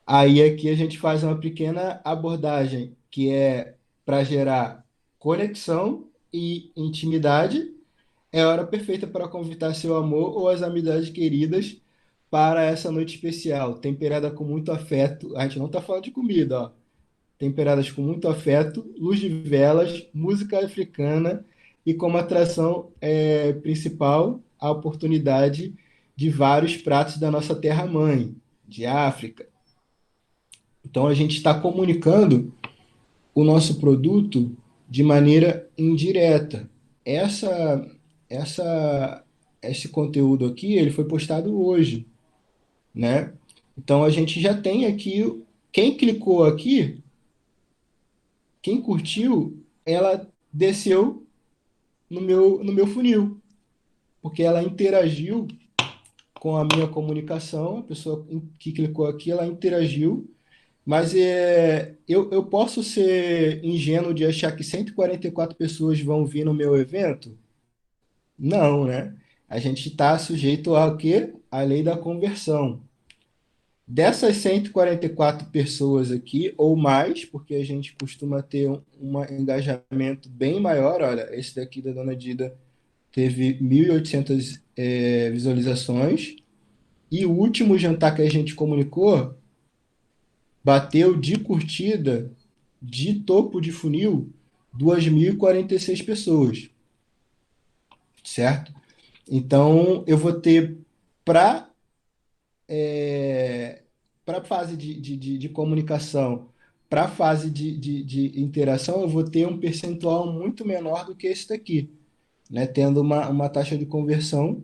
Aí aqui a gente faz uma pequena abordagem que é para gerar conexão e intimidade. É a hora perfeita para convidar seu amor ou as amizades queridas para essa noite especial, temperada com muito afeto. A gente não está falando de comida, ó. Temperadas com muito afeto, luz de velas, música africana e como atração principal a oportunidade de vários pratos da nossa terra-mãe, de África. Então a gente está comunicando o nosso produto de maneira indireta. Essa, esse conteúdo aqui, ele foi postado hoje, né? Então a gente já tem aqui, quem clicou aqui, quem curtiu, ela desceu no meu funil, porque ela interagiu com a minha comunicação, a pessoa que clicou aqui, ela interagiu. Mas eu posso ser ingênuo de achar que 144 pessoas vão vir no meu evento? Não, né? A gente está sujeito ao quê? À lei da conversão. Dessas 144 pessoas aqui, ou mais, porque a gente costuma ter um engajamento bem maior. Olha, esse daqui da Dona Dida teve 1.800 visualizações. E o último jantar que a gente comunicou bateu de curtida, de topo de funil, 2.046 pessoas, certo? Então, eu vou ter para para a fase de comunicação, para a fase de interação, eu vou ter um percentual muito menor do que esse daqui, né? Tendo uma taxa de conversão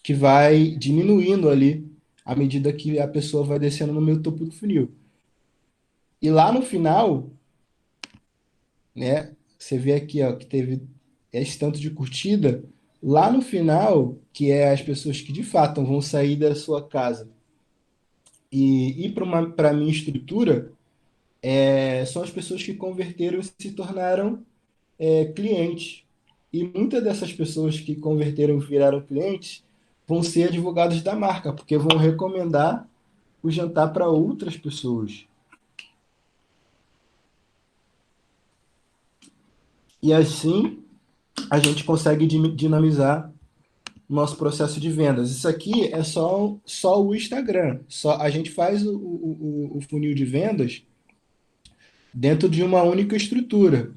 que vai diminuindo ali à medida que a pessoa vai descendo no meu topo do funil. E lá no final, né? Você vê aqui, ó, que teve esse tanto de curtida. Lá no final, que é as pessoas que de fato vão sair da sua casa e ir para a minha estrutura, são as pessoas que converteram e se tornaram clientes. E muitas dessas pessoas que converteram e viraram clientes vão ser advogados da marca, porque vão recomendar o jantar para outras pessoas. E assim a gente consegue dinamizar nosso processo de vendas. Isso aqui é só o Instagram. Só a gente faz o funil de vendas dentro de uma única estrutura.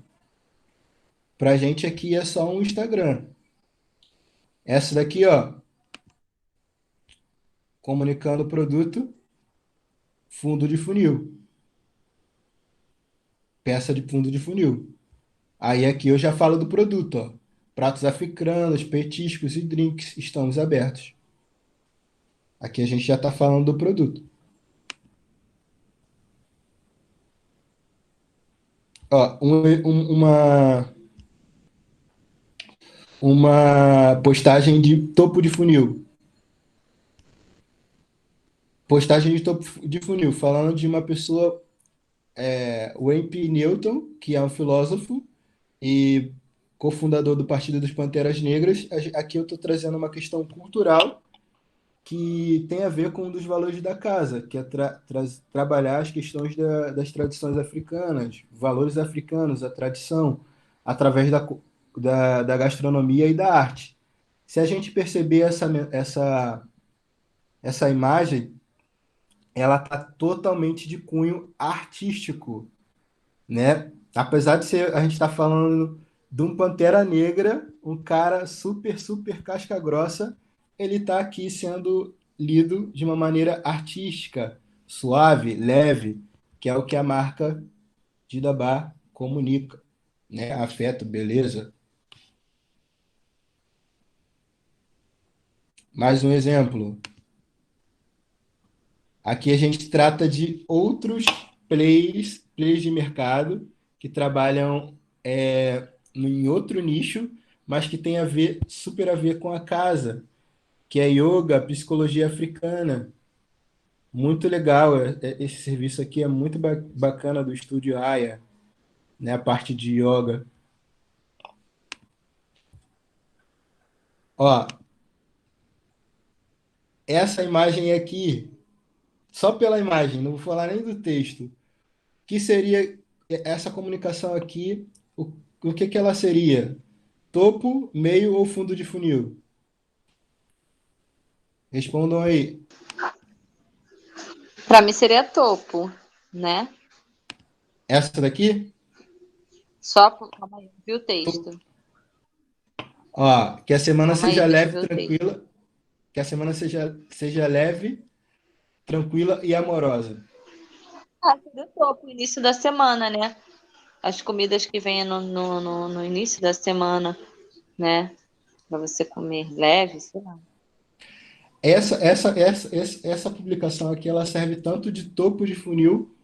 Para a gente aqui é só um Instagram. Essa daqui, ó, comunicando o produto, fundo de funil. Peça de fundo de funil. Aí aqui eu já falo do produto, ó. Pratos africanos, petiscos e drinks, estamos abertos. Aqui a gente já está falando do produto. Ó, uma postagem de topo de funil. Postagem de topo de funil, falando de uma pessoa, Wayne P. Newton, que é um filósofo e cofundador do Partido das Panteras Negras. Aqui eu estou trazendo uma questão cultural que tem a ver com um dos valores da casa, que é trabalhar as questões das tradições africanas, valores africanos, a tradição, através da gastronomia e da arte. Se a gente perceber essa imagem, ela está totalmente de cunho artístico, né? Apesar de ser, a gente está falando de um Pantera Negra, um cara super, super casca grossa, ele está aqui sendo lido de uma maneira artística, suave, leve, que é o que a marca Didabá comunica, né? Afeto, beleza. Mais um exemplo. Aqui a gente trata de outros players de mercado que trabalham em outro nicho, mas que tem super a ver com a casa, que é yoga, psicologia africana. Muito legal. Esse serviço aqui é muito bacana do Estúdio Aya, né? A parte de yoga. Ó, essa imagem aqui, só pela imagem, não vou falar nem do texto, que seria essa comunicação aqui, o que que ela seria? Topo, meio ou fundo de funil? Respondam aí. Para mim seria topo, né? Essa daqui? Calma aí, viu o To- texto. Ó, que a semana Calma aí, seja deixa eu leve, ver o texto. tranquila. Que a semana seja leve, tranquila e amorosa. Seria o topo, início da semana, né? As comidas que vêm no início da semana, né? Para você comer leve, sei lá. Essa publicação aqui, ela serve tanto de topo de funil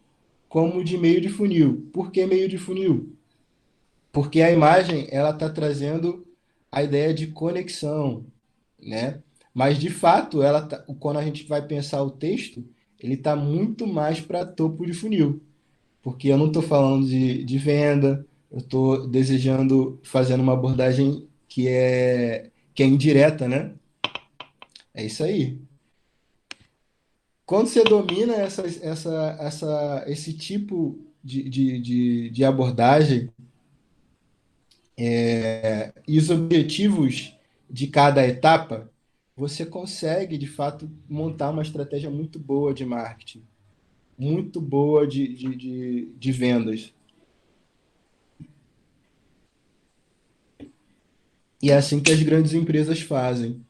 como de meio de funil. Por que meio de funil? Porque a imagem, ela está trazendo a ideia de conexão, né? Mas, de fato, quando a gente vai pensar o texto, ele está muito mais para topo de funil. Porque eu não estou falando de venda, eu estou desejando, fazendo uma abordagem que é indireta, né? É isso aí. Quando você domina esse tipo de abordagem e os objetivos de cada etapa, você consegue, de fato, montar uma estratégia muito boa de marketing, muito boa de vendas. E é assim que as grandes empresas fazem.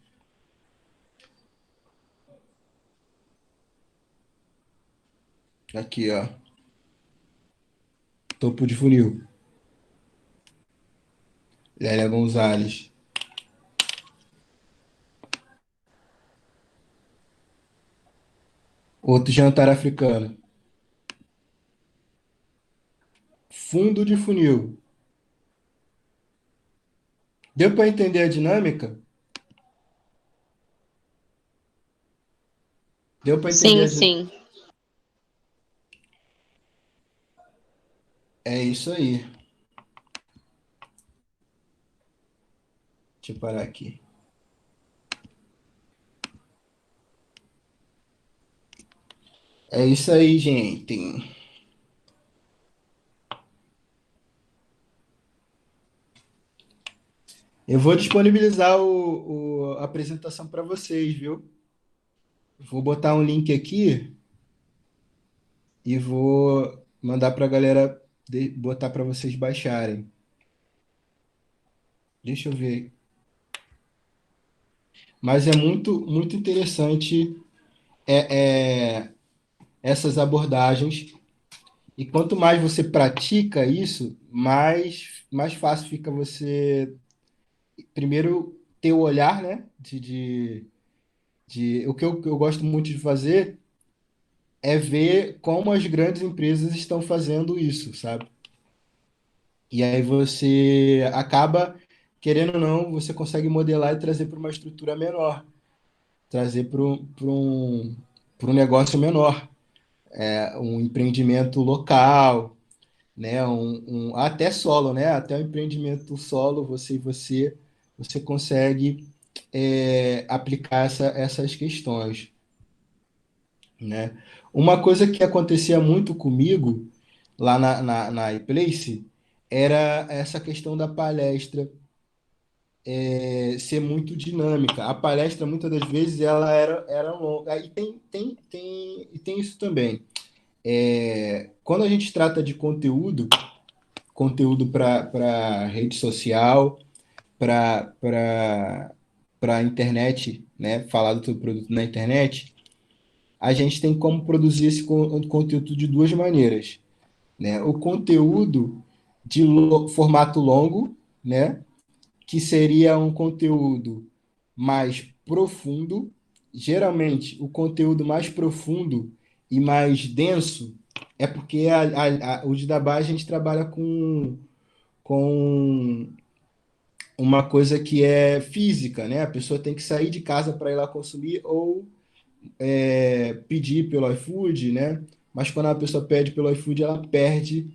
Aqui, ó, topo de funil. Lélia Gonzalez. Outro jantar africano. Fundo de funil. Deu para entender a dinâmica? Deu para entender Sim, a dinâmica? sim. É isso aí. Deixa eu parar aqui. É isso aí, gente. Eu vou disponibilizar a apresentação para vocês, viu? Vou botar um link aqui e vou mandar para a galera botar para vocês baixarem. Deixa eu ver. Mas é muito interessante essas abordagens. E quanto mais você pratica isso, mais fácil fica você, primeiro, ter o olhar, né? O que eu gosto muito de fazer é ver como as grandes empresas estão fazendo isso, sabe? E aí você acaba, querendo ou não, você consegue modelar e trazer para uma estrutura menor, trazer para um negócio menor, um empreendimento local, né? Até solo, né? Até o empreendimento solo, você consegue aplicar essas questões, né? Uma coisa que acontecia muito comigo lá na iPlace era essa questão da palestra ser muito dinâmica. A palestra, muitas das vezes, ela era longa. E tem isso também. Quando a gente trata de conteúdo para rede social, para internet, né? Falar do teu produto na internet, a gente tem como produzir esse conteúdo de duas maneiras, né? O conteúdo de formato longo, né? Que seria um conteúdo mais profundo. Geralmente, o conteúdo mais profundo e mais denso é porque o Didabá a gente trabalha com uma coisa que é física, né? A pessoa tem que sair de casa para ir lá consumir ou pedir pelo iFood, né? Mas quando a pessoa pede pelo iFood, ela perde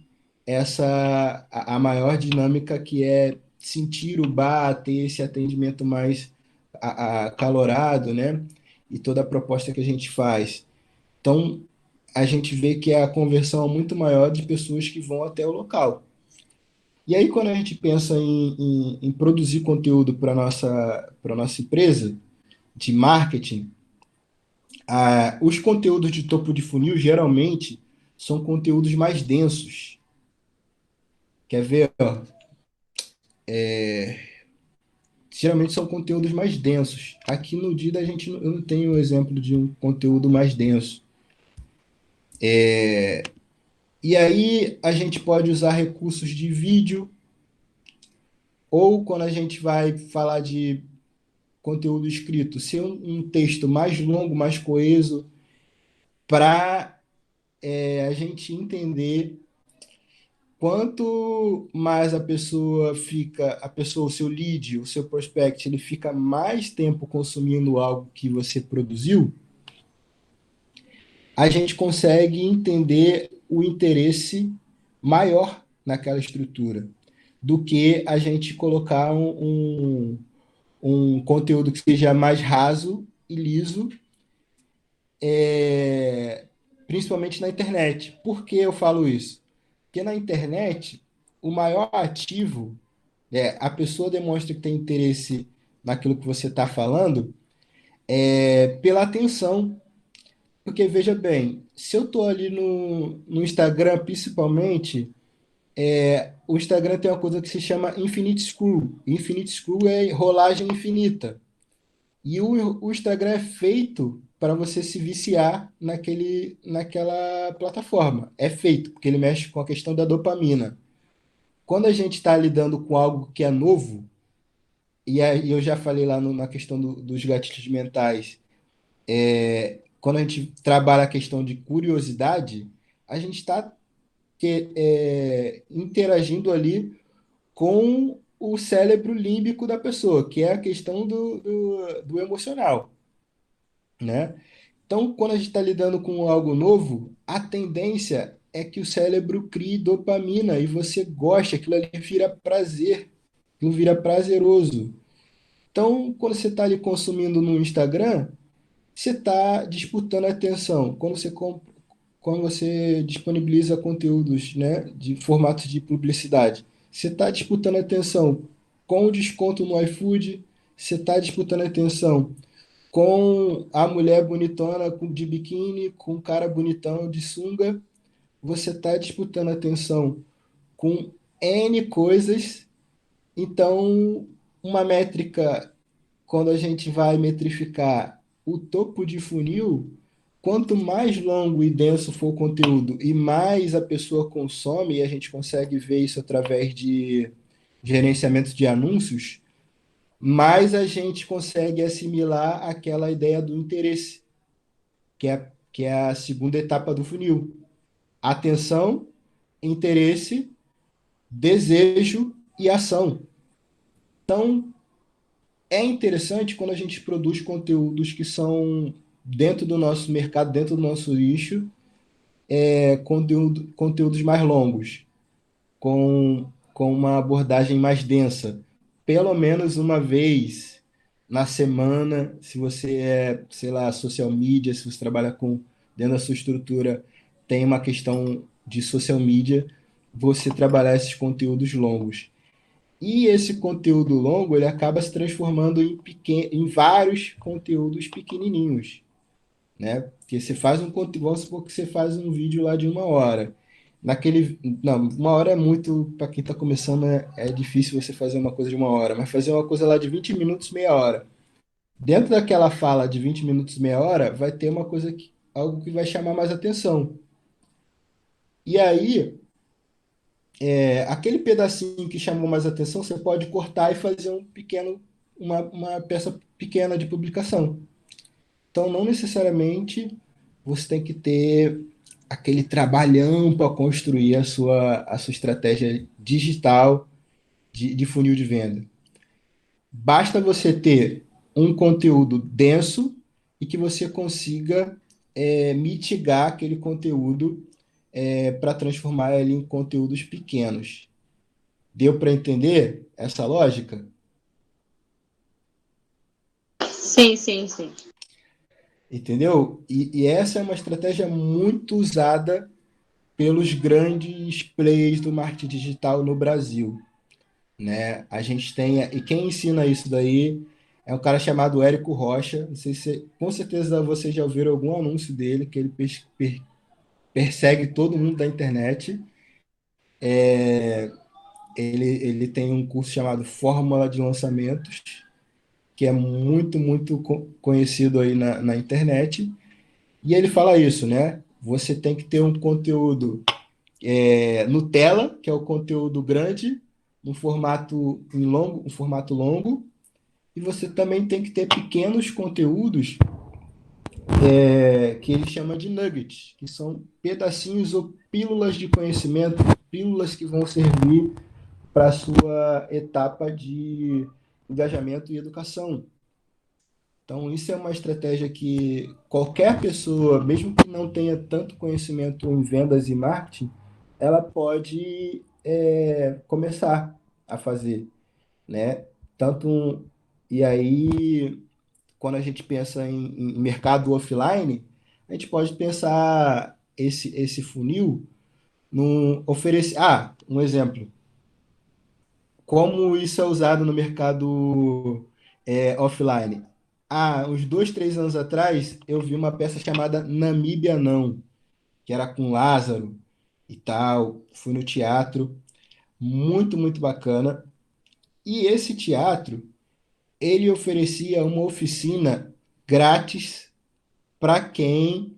a maior dinâmica que é sentir o bar, ter esse atendimento mais acalorado, né? E toda a proposta que a gente faz. Então, a gente vê que a conversão é muito maior de pessoas que vão até o local. E aí, quando a gente pensa em produzir conteúdo para nossa empresa de marketing, os conteúdos de topo de funil geralmente são conteúdos mais densos. Quer ver? Ó? Geralmente são conteúdos mais densos. Aqui no Dida eu não tenho exemplo de um conteúdo mais denso. E aí a gente pode usar recursos de vídeo, ou quando a gente vai falar de conteúdo escrito, ser um texto mais longo, mais coeso, para a gente entender quanto mais o seu lead, o seu prospect, ele fica mais tempo consumindo algo que você produziu, a gente consegue entender o interesse maior naquela estrutura do que a gente colocar um conteúdo que seja mais raso e liso, principalmente na internet. Por que eu falo isso? Porque na internet, o maior ativo a pessoa demonstra que tem interesse naquilo que você está falando pela atenção. Porque, veja bem, se eu estou ali no Instagram, principalmente, o Instagram tem uma coisa que se chama Infinite Scroll. Infinite Scroll é rolagem infinita. E o Instagram é feito para você se viciar naquela plataforma. É feito, porque ele mexe com a questão da dopamina. Quando a gente está lidando com algo que é novo, e aí eu já falei lá na questão dos gatilhos mentais, quando a gente trabalha a questão de curiosidade, a gente está interagindo ali com o cérebro límbico da pessoa, que é a questão do emocional, né? Então, quando a gente está lidando com algo novo, a tendência é que o cérebro crie dopamina e você gosta, aquilo ali vira prazer, aquilo vira prazeroso. Então, quando você está ali consumindo no Instagram, você está disputando a atenção. Quando você disponibiliza conteúdos, né, de formatos de publicidade, você está disputando a atenção com o desconto no iFood, você está disputando a atenção com a mulher bonitona de biquíni, com o cara bonitão de sunga, você está disputando atenção com N coisas. Então, uma métrica, quando a gente vai metrificar o topo de funil, quanto mais longo e denso for o conteúdo e mais a pessoa consome, e a gente consegue ver isso através de gerenciamento de anúncios, mais a gente consegue assimilar aquela ideia do interesse, que é a segunda etapa do funil. Atenção, interesse, desejo e ação. Então, é interessante quando a gente produz conteúdos que são dentro do nosso mercado, dentro do nosso nicho, conteúdos mais longos, com uma abordagem mais densa. Pelo menos uma vez na semana, se você sei lá, social media, se você trabalha dentro da sua estrutura, tem uma questão de social media, você trabalhar esses conteúdos longos. E esse conteúdo longo, ele acaba se transformando em vários conteúdos pequenininhos, né? Porque você faz um conteúdo, vamos supor que você faz um vídeo lá de 1 hora. Não, 1 hora é muito, para quem está começando, é difícil você fazer uma coisa de 1 hora, mas fazer uma coisa lá de 20 minutos, meia hora. Dentro daquela fala de 20 minutos, meia hora, vai ter algo que vai chamar mais atenção. E aí, aquele pedacinho que chamou mais atenção, você pode cortar e fazer uma peça pequena de publicação. Então, não necessariamente você tem que ter aquele trabalhão para construir a sua estratégia digital de funil de venda. Basta você ter um conteúdo denso e que você consiga mitigar aquele conteúdo para transformar ele em conteúdos pequenos. Deu para entender essa lógica? Sim, sim, sim. Entendeu? E essa é uma estratégia muito usada pelos grandes players do marketing digital no Brasil, né? A gente tem, e quem ensina isso daí é um cara chamado Érico Rocha. Não sei se, com certeza vocês já ouviram algum anúncio dele, que ele persegue todo mundo da internet. Ele tem um curso chamado Fórmula de Lançamentos, que é muito, muito conhecido aí na internet. E ele fala isso, né? Você tem que ter um conteúdo Nutella, que é o conteúdo grande, um formato longo, e você também tem que ter pequenos conteúdos que ele chama de nuggets, que são pedacinhos ou pílulas de conhecimento, pílulas que vão servir para a sua etapa de engajamento e educação. Então, isso é uma estratégia que qualquer pessoa, mesmo que não tenha tanto conhecimento em vendas e marketing, ela pode começar a fazer, né? E aí, quando a gente pensa em mercado offline, a gente pode pensar esse funil no oferecer. Um exemplo. Como isso é usado no mercado offline? há uns 2, 3 anos atrás, eu vi uma peça chamada Namíbia Não, que era com Lázaro e tal. Fui no teatro, muito, muito bacana. E esse teatro, ele oferecia uma oficina grátis para quem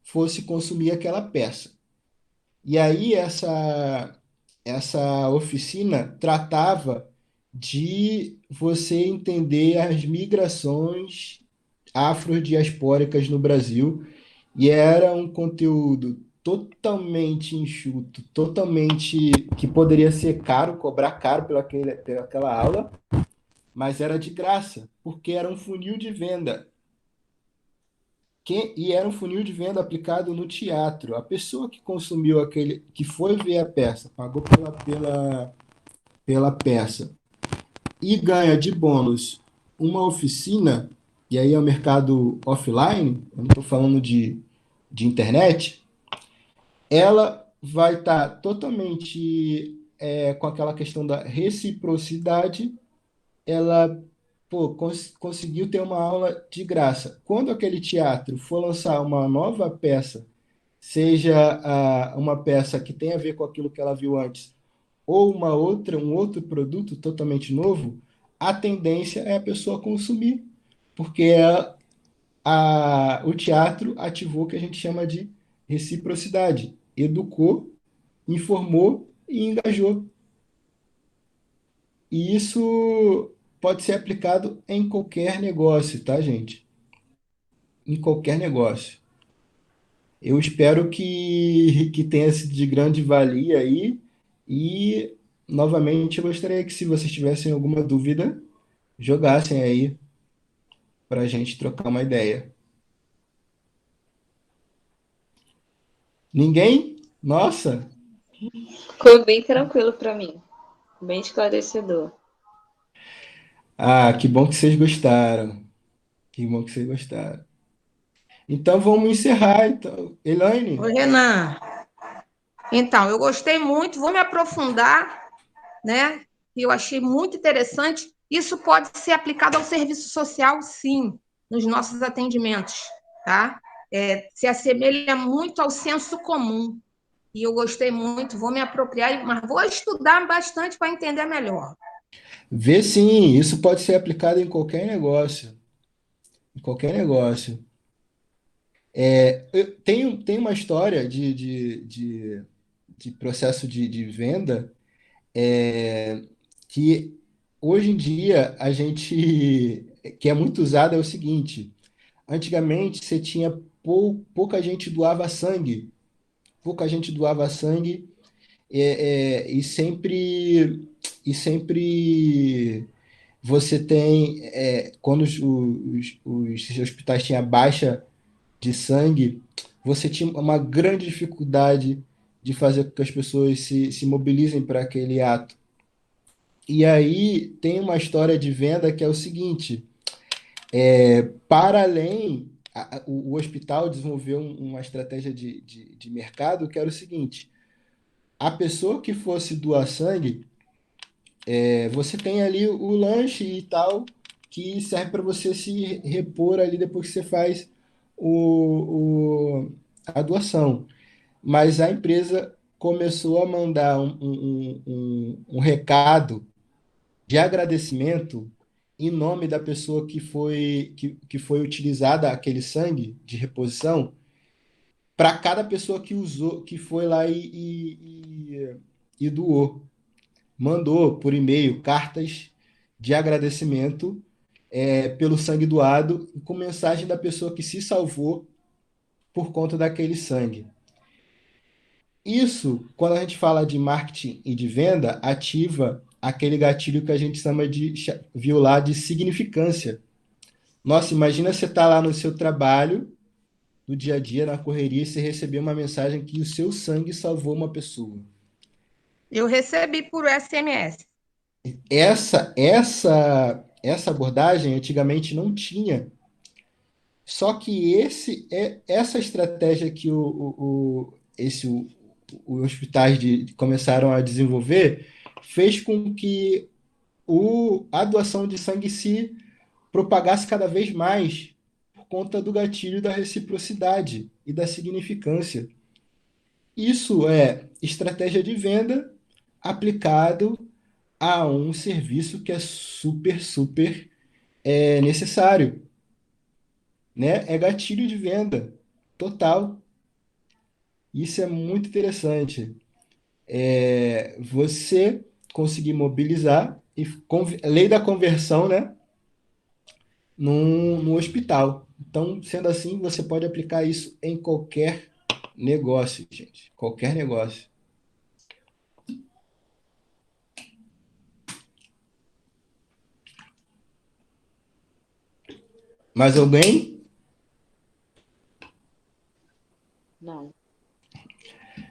fosse consumir aquela peça. E aí essa oficina tratava de você entender as migrações afrodiaspóricas no Brasil, e era um conteúdo totalmente enxuto, totalmente que poderia ser caro, cobrar caro pelaquela aula, mas era de graça, porque era um funil de venda. E era um funil de venda aplicado no teatro. A pessoa que consumiu que foi ver a peça, pagou pela peça e ganha de bônus uma oficina, e aí é o mercado offline, eu não estou falando de internet, ela vai estar totalmente com aquela questão da reciprocidade. Ela, pô, conseguiu ter uma aula de graça. Quando aquele teatro for lançar uma nova peça, seja uma peça que tem a ver com aquilo que ela viu antes, ou um outro produto totalmente novo, a tendência é a pessoa consumir, porque o teatro ativou o que a gente chama de reciprocidade, educou, informou e engajou. E isso pode ser aplicado em qualquer negócio, tá, gente? Em qualquer negócio. Eu espero que tenha sido de grande valia aí. E, novamente, eu gostaria que, se vocês tivessem alguma dúvida, jogassem aí para a gente trocar uma ideia. Ninguém? Nossa! Ficou bem tranquilo para mim. Bem esclarecedor. Ah, que bom que vocês gostaram. Que bom que vocês gostaram. Então, vamos encerrar. Então, Oi, Elaine? Renan. Então, eu gostei muito, vou me aprofundar, né? E eu achei muito interessante. Isso pode ser aplicado ao serviço social, sim, nos nossos atendimentos, tá? Se assemelha muito ao senso comum. E eu gostei muito, vou me apropriar, mas vou estudar bastante para entender melhor. Vê sim, isso pode ser aplicado em qualquer negócio. Em qualquer negócio. Tem uma história de processo de venda, é, que hoje em dia a gente, que é muito usado, é o seguinte: antigamente você tinha pouca gente doava sangue, pouca gente doava sangue, e sempre você tem, quando os hospitais tinham baixa de sangue, você tinha uma grande dificuldade de fazer com que as pessoas se mobilizem para aquele ato. E aí tem uma história de venda que é o seguinte: para além, o hospital desenvolveu uma estratégia de mercado que era o seguinte: a pessoa que fosse doar sangue, você tem ali o lanche e tal, que serve para você se repor ali depois que você faz a doação. Mas a empresa começou a mandar um recado de agradecimento em nome da pessoa que foi utilizada aquele sangue de reposição, para cada pessoa que usou, que foi lá e doou. Mandou por e-mail cartas de agradecimento, pelo sangue doado, com mensagem da pessoa que se salvou por conta daquele sangue. Isso, quando a gente fala de marketing e de venda, ativa aquele gatilho que a gente viu lá de significância. Nossa, imagina você estar lá no seu trabalho, no dia a dia, na correria, e você receber uma mensagem que o seu sangue salvou uma pessoa. Eu recebi por SMS. Essa abordagem antigamente não tinha. Só que essa estratégia que os hospitais começaram a desenvolver fez com que a doação de sangue se propagasse cada vez mais por conta do gatilho da reciprocidade e da significância. Isso é estratégia de venda aplicado a um serviço que é super, super necessário, né? É gatilho de venda total. Isso é muito interessante. Você conseguir mobilizar e lei da conversão, né? No hospital. Então, sendo assim, você pode aplicar isso em qualquer negócio, gente. Qualquer negócio. Mais alguém? Não.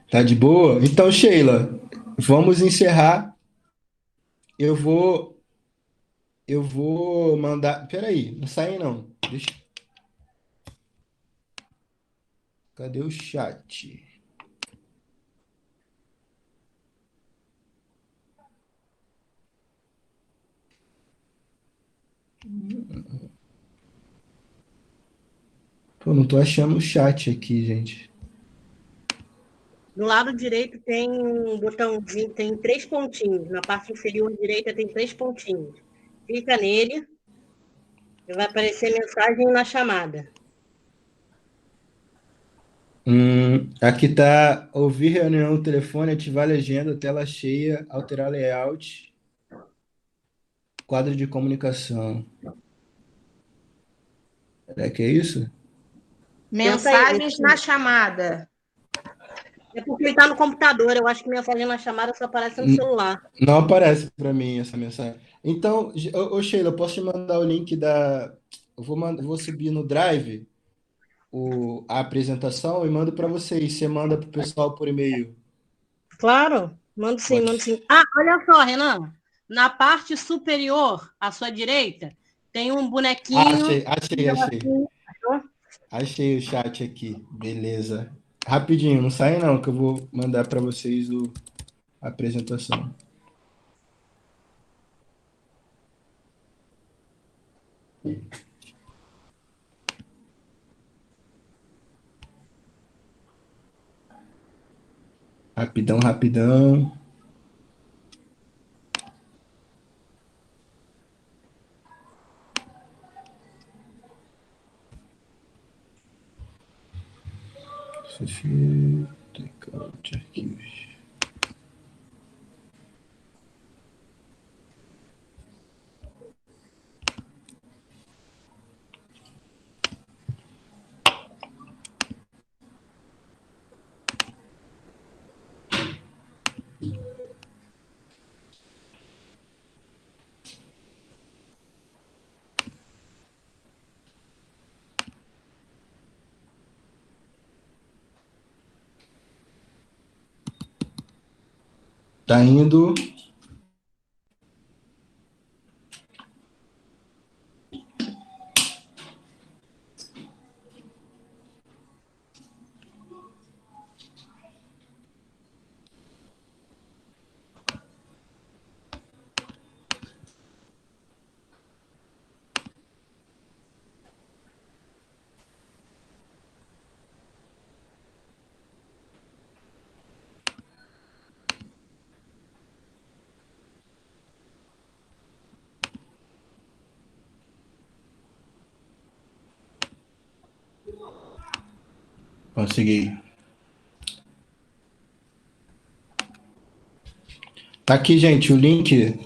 Tá de boa? Então, Sheila, vamos encerrar. Eu vou, eu vou mandar. Peraí, não sai não. Cadê o chat? Pô, não tô achando o chat aqui, gente. Do lado direito tem um botãozinho, tem 3 pontinhos. Na parte inferior direita tem 3 pontinhos. Clica nele e vai aparecer mensagem na chamada. Aqui tá ouvir reunião no telefone, ativar legenda, tela cheia, alterar layout, quadro de comunicação. Será que é isso? Tenta aí. Mensagens na chamada. É porque ele está no computador. Eu acho que mensagem na chamada só aparece no celular. Não aparece para mim essa mensagem. Então, ô Sheila, eu posso te mandar o link da. Vou subir no Drive a apresentação e mando para vocês. Você manda para o pessoal por e-mail. Claro, mando sim, mando Pode. sim. Ah, olha só, Renan. Na parte superior, à sua direita, tem um bonequinho. Achei. Achei o chat aqui. Beleza. Rapidinho, não sai não, que eu vou mandar para vocês a apresentação. Rapidão, rapidão. Sofia, takeout, arquivos. Tá indo. Consegui. Tá aqui, gente, o link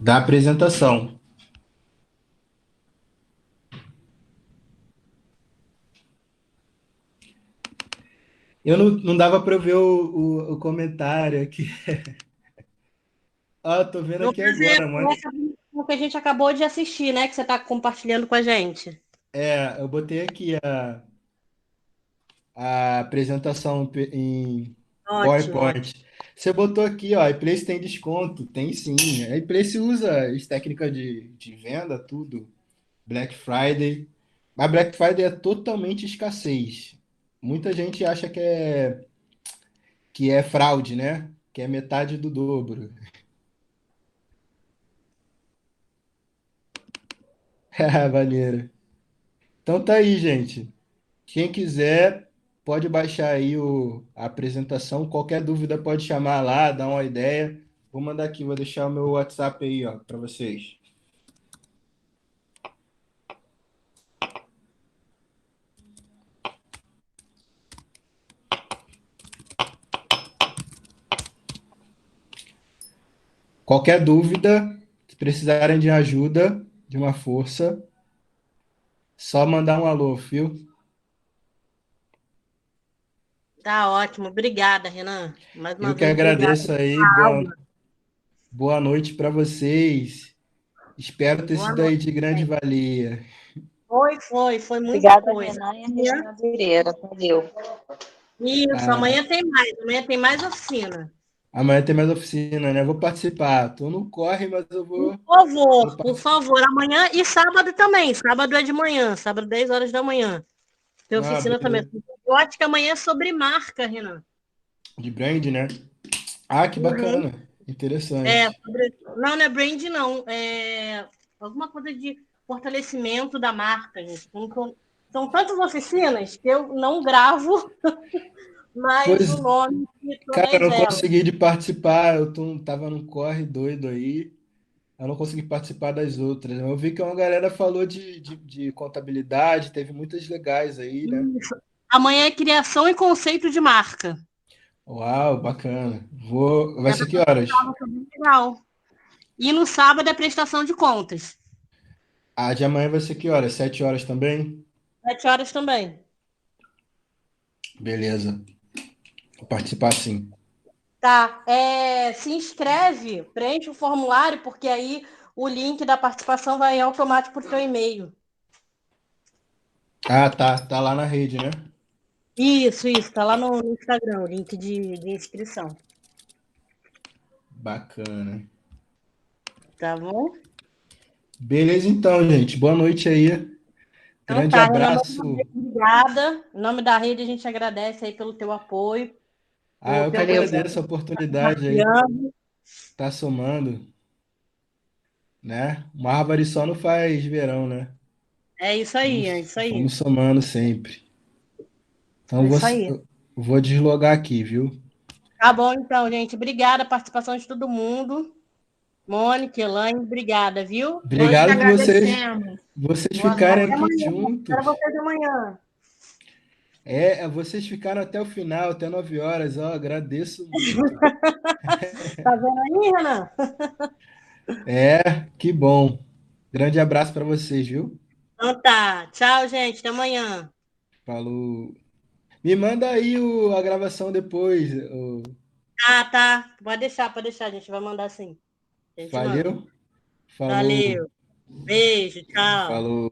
da apresentação. Eu não dava para eu ver o comentário aqui. Ah, tô vendo No aqui caso, agora, mano. o que a gente acabou de assistir, né? Que você está compartilhando com a gente. Eu botei aqui a apresentação em Ótimo, ótimo. PowerPoint. Você botou aqui, ó, a iPlace tem desconto? Tem sim. A iPlace usa as técnicas de venda, tudo. Black Friday. Mas Black Friday é totalmente escassez. Muita gente acha que é fraude, né? Que é metade do dobro. Maneiro. Então tá aí, gente. Quem quiser, pode baixar aí a apresentação. Qualquer dúvida pode chamar lá, dar uma ideia. Vou mandar aqui, vou deixar o meu WhatsApp aí, ó, para vocês. Qualquer dúvida, se precisarem de ajuda, de uma força, só mandar um alô, viu? Tá ótimo. Obrigada, Renan. Mais uma Eu que vez, obrigada agradeço aí. pela aula. Boa noite para vocês. Espero ter Boa sido aí noite. de grande valia. Foi muita Obrigada, coisa. Renan e a Regina Pereira. Valeu. Isso, Ah, amanhã tem mais oficina. amanhã tem mais oficina, né? Vou participar. Tô no corre, mas eu vou Por participar. favor, amanhã e sábado também. Sábado é de manhã, sábado 10 horas da manhã. Tem Ah, oficina também. beleza. Eu acho que amanhã é sobre marca, Renan. De brand, né? Ah, que Uhum. bacana. Interessante. Não é brand, não. É alguma coisa de fortalecimento da marca, gente. São tantas oficinas que eu não gravo mais o Pois, nome de cara, eu todas não elas. consegui de participar. Tava num corre doido aí. Eu não consegui participar das outras. Eu vi que uma galera falou de contabilidade, teve muitas legais aí, né? Isso. Amanhã é criação e conceito de marca. Uau, bacana. Vai Essa ser que horas? aula foi bem legal. E no sábado é prestação de contas. A de amanhã vai ser que horas? 7 horas também? 7 horas também. Beleza. Vou participar sim. Tá. Se inscreve, preenche o formulário, porque aí o link da participação vai automático para o seu e-mail. Ah, tá. Tá lá na rede, né? Isso. Tá lá no Instagram, o link de inscrição. Bacana. Tá bom? Beleza, então, gente. Boa noite aí. Então Grande tá, Renan, mais abraço. uma vez, obrigada. Em nome da rede, a gente agradece aí pelo teu apoio, Ah, eu que pelo Valeu, conhecimento agradeço a que está oportunidade aí. compartilhando. Tá somando, né? Uma árvore só não faz verão, né? É isso aí. Vamos somando sempre. Então, É isso aí. eu vou deslogar aqui, viu? Tá bom, então, gente. Obrigada a participação de todo mundo. Mônica, Elaine, obrigada, viu? Nós que Obrigado por agradecemos. vocês Boa ficarem Até noite. aqui amanhã. Espero juntos. vocês amanhã. Vocês ficaram até o final, até 9 horas. Ó, agradeço muito. Tá vendo aí, Renan? Que bom. Grande abraço para vocês, viu? Então tá. Tchau, gente. Até amanhã. Falou. Me manda aí a gravação depois. Tá. Pode deixar. A gente vai mandar sim. A gente manda. Valeu? Falou. Valeu. Beijo. Tchau. Falou.